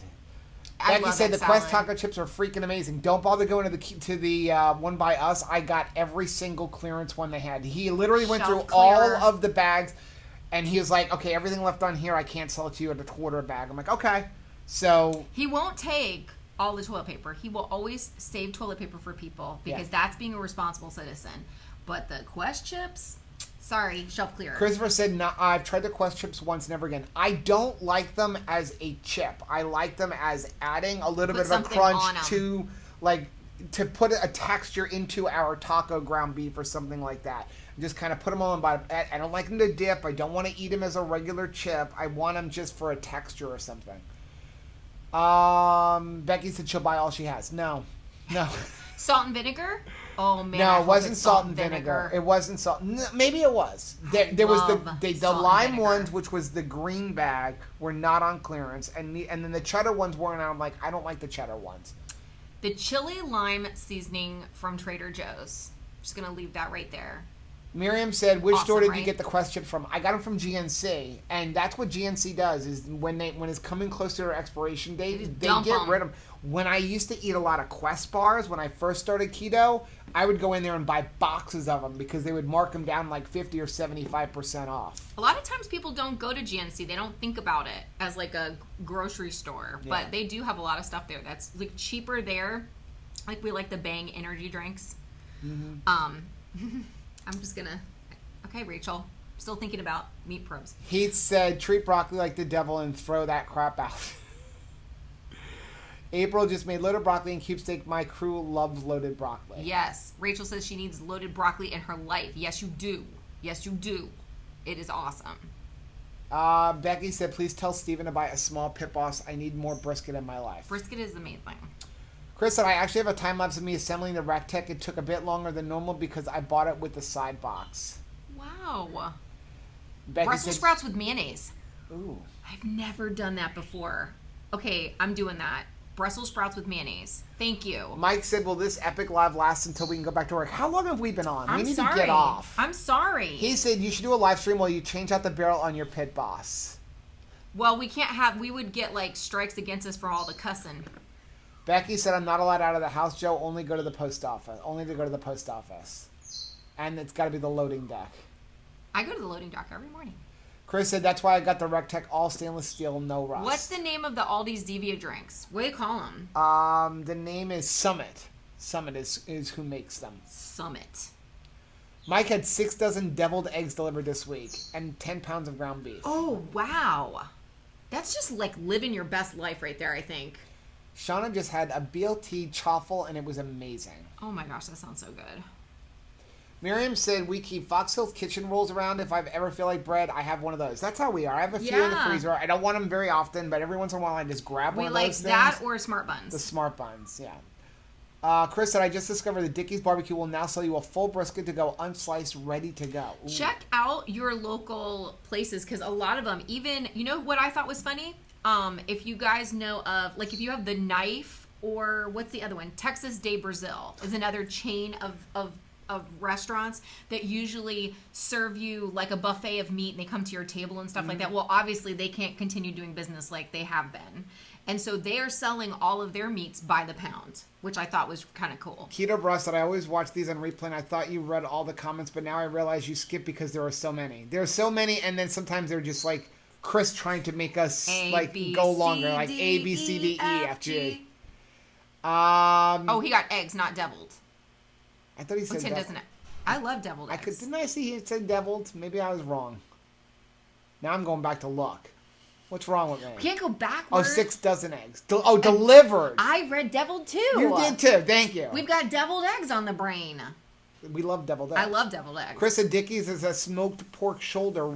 I Becky said the salad. Quest taco chips are freaking amazing. Don't bother going to the one by us. I got every single clearance one they had. He literally went through all of the bags. And he was like, okay, everything left on here, I can't sell it to you at a quarter bag. I'm like, okay. So... He won't take all the toilet paper. He will always save toilet paper for people because that's being a responsible citizen. But the Quest chips, sorry, shelf clear. Christopher said, no, I've tried the Quest chips once, never again. I don't like them as a chip. I like them as adding a little bit of a crunch to, like, to put a texture into our taco ground beef or something like that. Just kind of put them all in bottom. I don't like them to dip. I don't want to eat them as a regular chip. I want them just for a texture or something. Becky said she'll buy all she has. No. Salt and vinegar? Oh, man. No, it wasn't salt and vinegar. It wasn't salt. No, maybe it was. There was the lime ones, which was the green bag, were not on clearance. And then the cheddar ones weren't. And I'm like, I don't like the cheddar ones. The chili lime seasoning from Trader Joe's. Just going to leave that right there. Miriam said, which store did you get the Quest chip from? I got them from GNC, and that's what GNC does, is when it's coming close to their expiration date, they get rid of them. When I used to eat a lot of Quest bars, when I first started keto, I would go in there and buy boxes of them because they would mark them down like 50 or 75% off. A lot of times people don't go to GNC. They don't think about it as like a grocery store, but they do have a lot of stuff there that's like cheaper there. Like we like the Bang energy drinks. Mm-hmm. I'm just gonna... Okay, Rachel. Still thinking about meat probes. Heath said, treat broccoli like the devil and throw that crap out. April just made loaded broccoli and keepsake. My crew loves loaded broccoli. Yes. Rachel says she needs loaded broccoli in her life. Yes, you do. Yes, you do. It is awesome. Becky said, please tell Steven to buy a small Pit Boss. I need more brisket in my life. Brisket is the main thing. Chris said, I actually have a time-lapse of me assembling the Rectech. It took a bit longer than normal because I bought it with the side box. Wow. Becky Brussels said, sprouts with mayonnaise. Ooh. I've never done that before. Okay, I'm doing that. Brussels sprouts with mayonnaise. Thank you. Mike said, will this epic live last until we can go back to work? How long have we been on? We need to get off. I'm sorry. He said, you should do a live stream while you change out the barrel on your Pit Boss. Well, we can't have... We would get, like, strikes against us for all the cussing. Becky said, I'm not allowed out of the house, Joe. Only go to the post office. Only to go to the post office. And it's got to be the loading dock. I go to the loading dock every morning. Chris said, that's why I got the Rectech all stainless steel, no rust. What's the name of the Aldi's Zevia drinks? What do you call them? The name is Summit. Summit is who makes them. Summit. Mike had 6 dozen deviled eggs delivered this week and 10 pounds of ground beef. Oh, wow. That's just like living your best life right there, I think. Shauna just had a BLT chaffle, and it was amazing. Oh my gosh, that sounds so good. Miriam said, we keep Fox Hills kitchen rolls around. If I ever feel like bread, I have one of those. That's how we are. I have a few in the freezer. I don't want them very often, but every once in a while I just grab one of those things. We like that or Smart Buns. The Smart Buns, yeah. Chris said, I just discovered that Dickey's Barbecue will now sell you a full brisket to go unsliced, ready to go. Ooh. Check out your local places, because a lot of them, even, you know what I thought was funny? If you guys know of, like, if you have The Knife, or what's the other one? Texas de Brazil is another chain of restaurants that usually serve you like a buffet of meat and they come to your table and stuff like that. Well, obviously they can't continue doing business like they have been. And so they are selling all of their meats by the pound, which I thought was kind of cool. Keto Bra said, I always watch these on replay, and I thought you read all the comments, but now I realize you skip because there are so many. There are so many, and then sometimes they're just like Chris trying to make us go longer, like A, B, C, D, E, F, G. Oh, he got eggs, not deviled. I thought he said deviled. I love deviled eggs. Didn't I see he said deviled? Maybe I was wrong. Now I'm going back to look. What's wrong with me? We can't go backwards. Oh, 6 dozen eggs. Delivered. I read deviled too. You did too. Thank you. We've got deviled eggs on the brain. We love deviled eggs. I love deviled eggs. Chris at Dickie's is a smoked pork shoulder,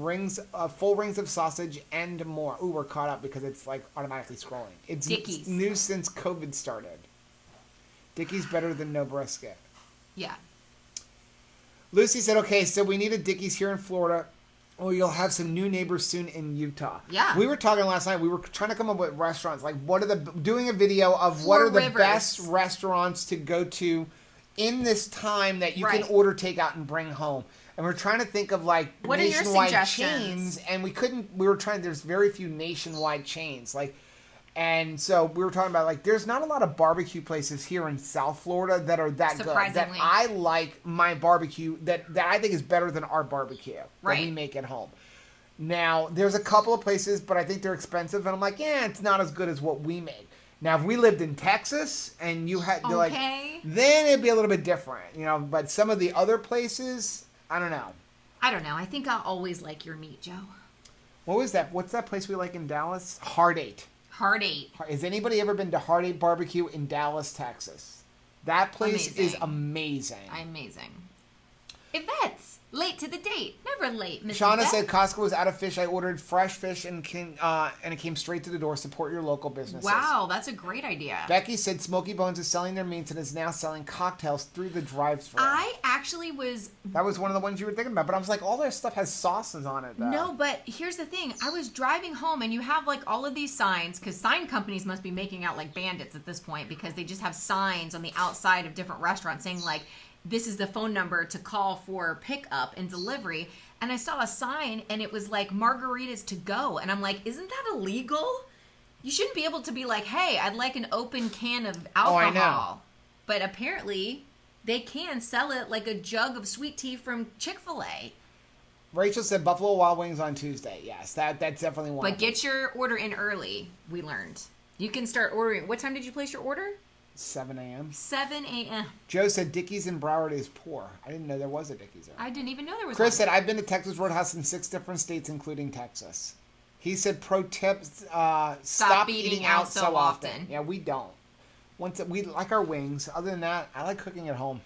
full rings of sausage, and more. Ooh, we're caught up because it's like automatically scrolling. It's Dickie's. New since COVID started. Dickie's better than no brisket. Yeah. Lucy said, okay, so we need a Dickie's here in Florida. Oh, you'll have some new neighbors soon in Utah. Yeah. We were talking last night. We were trying to come up with restaurants. Like, doing a video of what are the best restaurants to go to in this time that you can order takeout and bring home. And we're trying to think of like what nationwide chains, and we couldn't. We were trying. There's very few nationwide chains, and so we were talking about like there's not a lot of barbecue places here in South Florida that are that good. That I like my barbecue that I think is better than our barbecue that we make at home. Now there's a couple of places, but I think they're expensive, and I'm like, yeah, it's not as good as what we make. Now, if we lived in Texas and you had then it'd be a little bit different, But some of the other places, I don't know. I think I'll always like your meat, Joe. What was that? What's that place we like in Dallas? Hard 8. Hard 8. Has anybody ever been to Hard 8 Barbecue in Dallas, Texas? That place is amazing. Amazing. Yvette's late to the date. Never late, Miss Shauna Yvette. said Costco was out of fish. I ordered fresh fish and it came straight to the door. Support your local businesses. Wow, that's a great idea. Becky said Smoky Bones is selling their meats and is now selling cocktails through the drive-thru. I actually was... That was one of the ones you were thinking about, but I was like, all their stuff has sauces on it, though. No, but here's the thing. I was driving home, and you have, like, all of these signs, because sign companies must be making out like bandits at this point, because they just have signs on the outside of different restaurants saying, like, this is the phone number to call for pickup and delivery. And I saw a sign, and it was like margaritas to go. And I'm like, isn't that illegal? You shouldn't be able to be like, hey, I'd like an open can of alcohol. Oh, I know. But apparently, they can sell it like a jug of sweet tea from Chick-fil-A. Rachel said Buffalo Wild Wings on Tuesday. Yes, that's definitely one. But get your order in early, we learned. You can start ordering. What time did you place your order? 7 a.m. 7 a.m. Joe said Dickie's in Broward is poor. I didn't know there was a Dickie's there. I didn't even know there was Chris one. said, I've been to Texas Roadhouse in 6 different states, including Texas. He said, pro tip, stop eating out so often. Yeah, we don't. We like our wings. Other than that, I like cooking at home.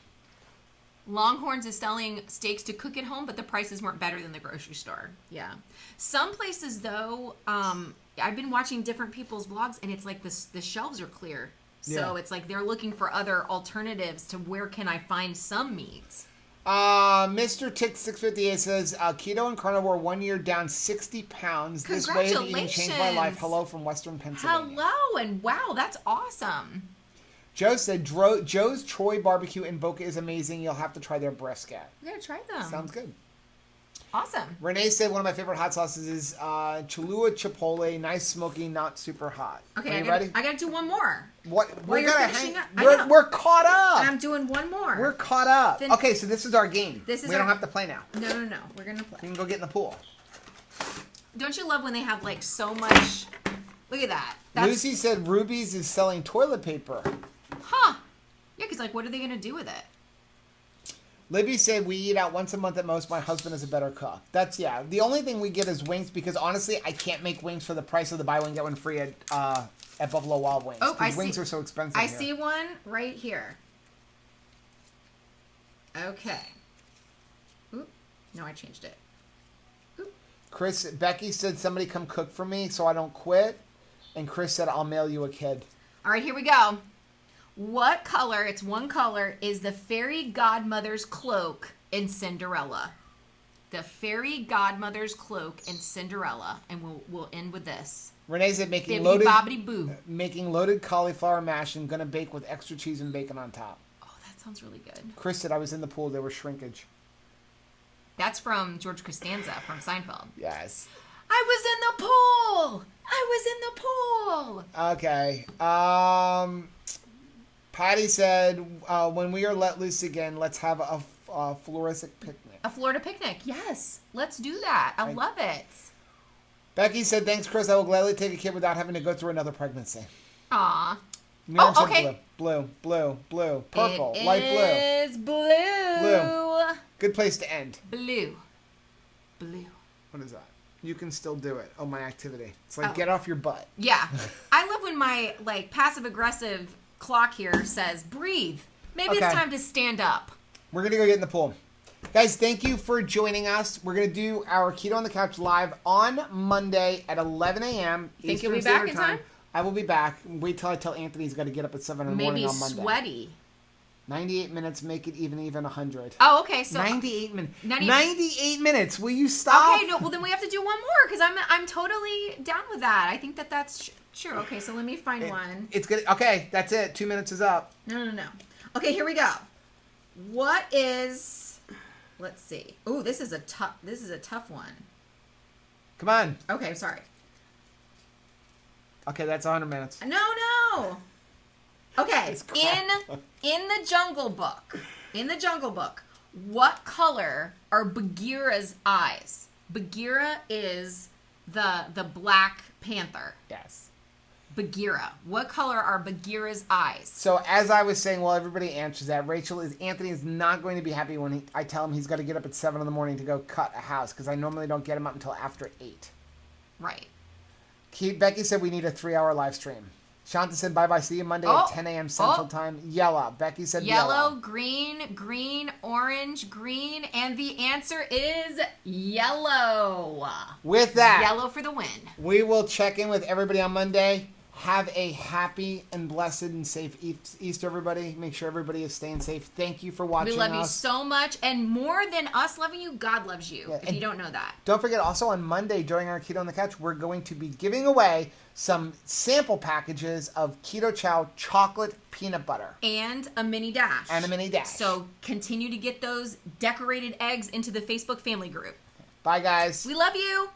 Longhorns is selling steaks to cook at home, but the prices weren't better than the grocery store. Yeah. Some places, though, I've been watching different people's vlogs, and it's like the shelves are clear. So it's like they're looking for other alternatives to where can I find some meats. Mr. Tick 658 says, keto and carnivore 1 year down 60 pounds. This way of eating changed my life. Hello from Western Pennsylvania. Hello, and wow, that's awesome. Joe said, Joe's Troy Barbecue in Boca is amazing. You'll have to try their brisket. You gotta try them. Sounds good. Awesome. Renee said one of my favorite hot sauces is Cholula Chipotle. Nice, smoky, not super hot. Okay, Are you ready? I gotta do one more. What? We're gonna hang. Up. We're caught up. I'm doing one more. We're caught up. Okay, so this is our game. We don't have to play now. No. We're gonna play. You can go get in the pool. Don't you love when they have like so much? Look at that. Lucy said Ruby's is selling toilet paper. Huh? Yeah, because like, what are they gonna do with it? Libby said we eat out once a month at most. My husband is a better cook. The only thing we get is wings because honestly, I can't make wings for the price of the buy one get one free at Buffalo Wild Wings. Oh, wings are so expensive. I see one right here. Okay. Oop. No, I changed it. Oop. Becky said somebody come cook for me so I don't quit, and Chris said I'll mail you a kid. All right, here we go. What color, it's one color, is the fairy godmother's cloak in Cinderella? The fairy godmother's cloak in Cinderella. And we'll end with this. Renee said making loaded cauliflower mash and gonna bake with extra cheese and bacon on top. Oh, that sounds really good. Chris said I was in the pool, there was shrinkage. That's from George Costanza from Seinfeld. Yes. I was in the pool! Okay. Patty said, when we are let loose again, let's have a floristic picnic. A Florida picnic, yes. Let's do that. I love it. Becky said, thanks, Chris. I will gladly take a kid without having to go through another pregnancy. Aw. Miriam said okay. Blue, purple, light blue. It is blue. Good place to end. Blue. What is that? you can still do it. Oh, my activity. It's like, get off your butt. Yeah. I love when my, like, passive-aggressive clock here says, breathe. Maybe it's time to stand up. We're going to go get in the pool. Guys, thank you for joining us. We're going to do our Keto on the Couch live on Monday at 11 a.m. Think you'll be back in time? I will be back. Wait till I tell Anthony he's got to get up at 7 in the morning on Monday. Maybe sweaty. 98 minutes, make it even 100. Oh, okay. So 98 minutes. 98 minutes. Will you stop? Okay, no. Well, then we have to do one more because I'm totally down with that. I think that's sure. Okay, so let me find one. It's good. Okay, that's it. 2 minutes is up. No. Okay, here we go. What is? Let's see. Oh, this is a tough one. Come on. Okay, sorry. Okay, that's 100 minutes. No. Okay, in the Jungle Book, what color are Bagheera's eyes? Bagheera is the Black Panther. Yes. Bagheera. What color are Bagheera's eyes? So as I was saying, while everybody answers that, Anthony is not going to be happy when I tell him he's got to get up at 7 in the morning to go cut a house because I normally don't get him up until after 8. Right. Becky said we need a 3-hour live stream. Shanta said bye-bye. See you Monday at 10 a.m. Central Time. Yellow. Becky said yellow. Green, orange, green. And the answer is yellow. With that. Yellow for the win. We will check in with everybody on Monday. Have a happy and blessed and safe Easter, everybody. Make sure everybody is staying safe. Thank you for watching us. We love you so much. And more than us loving you, God loves you, if you don't know that. Don't forget, also on Monday, during our Keto on the Couch, we're going to be giving away some sample packages of Keto Chow chocolate peanut butter. And a mini dash. So continue to get those decorated eggs into the Facebook family group. Bye, guys. We love you.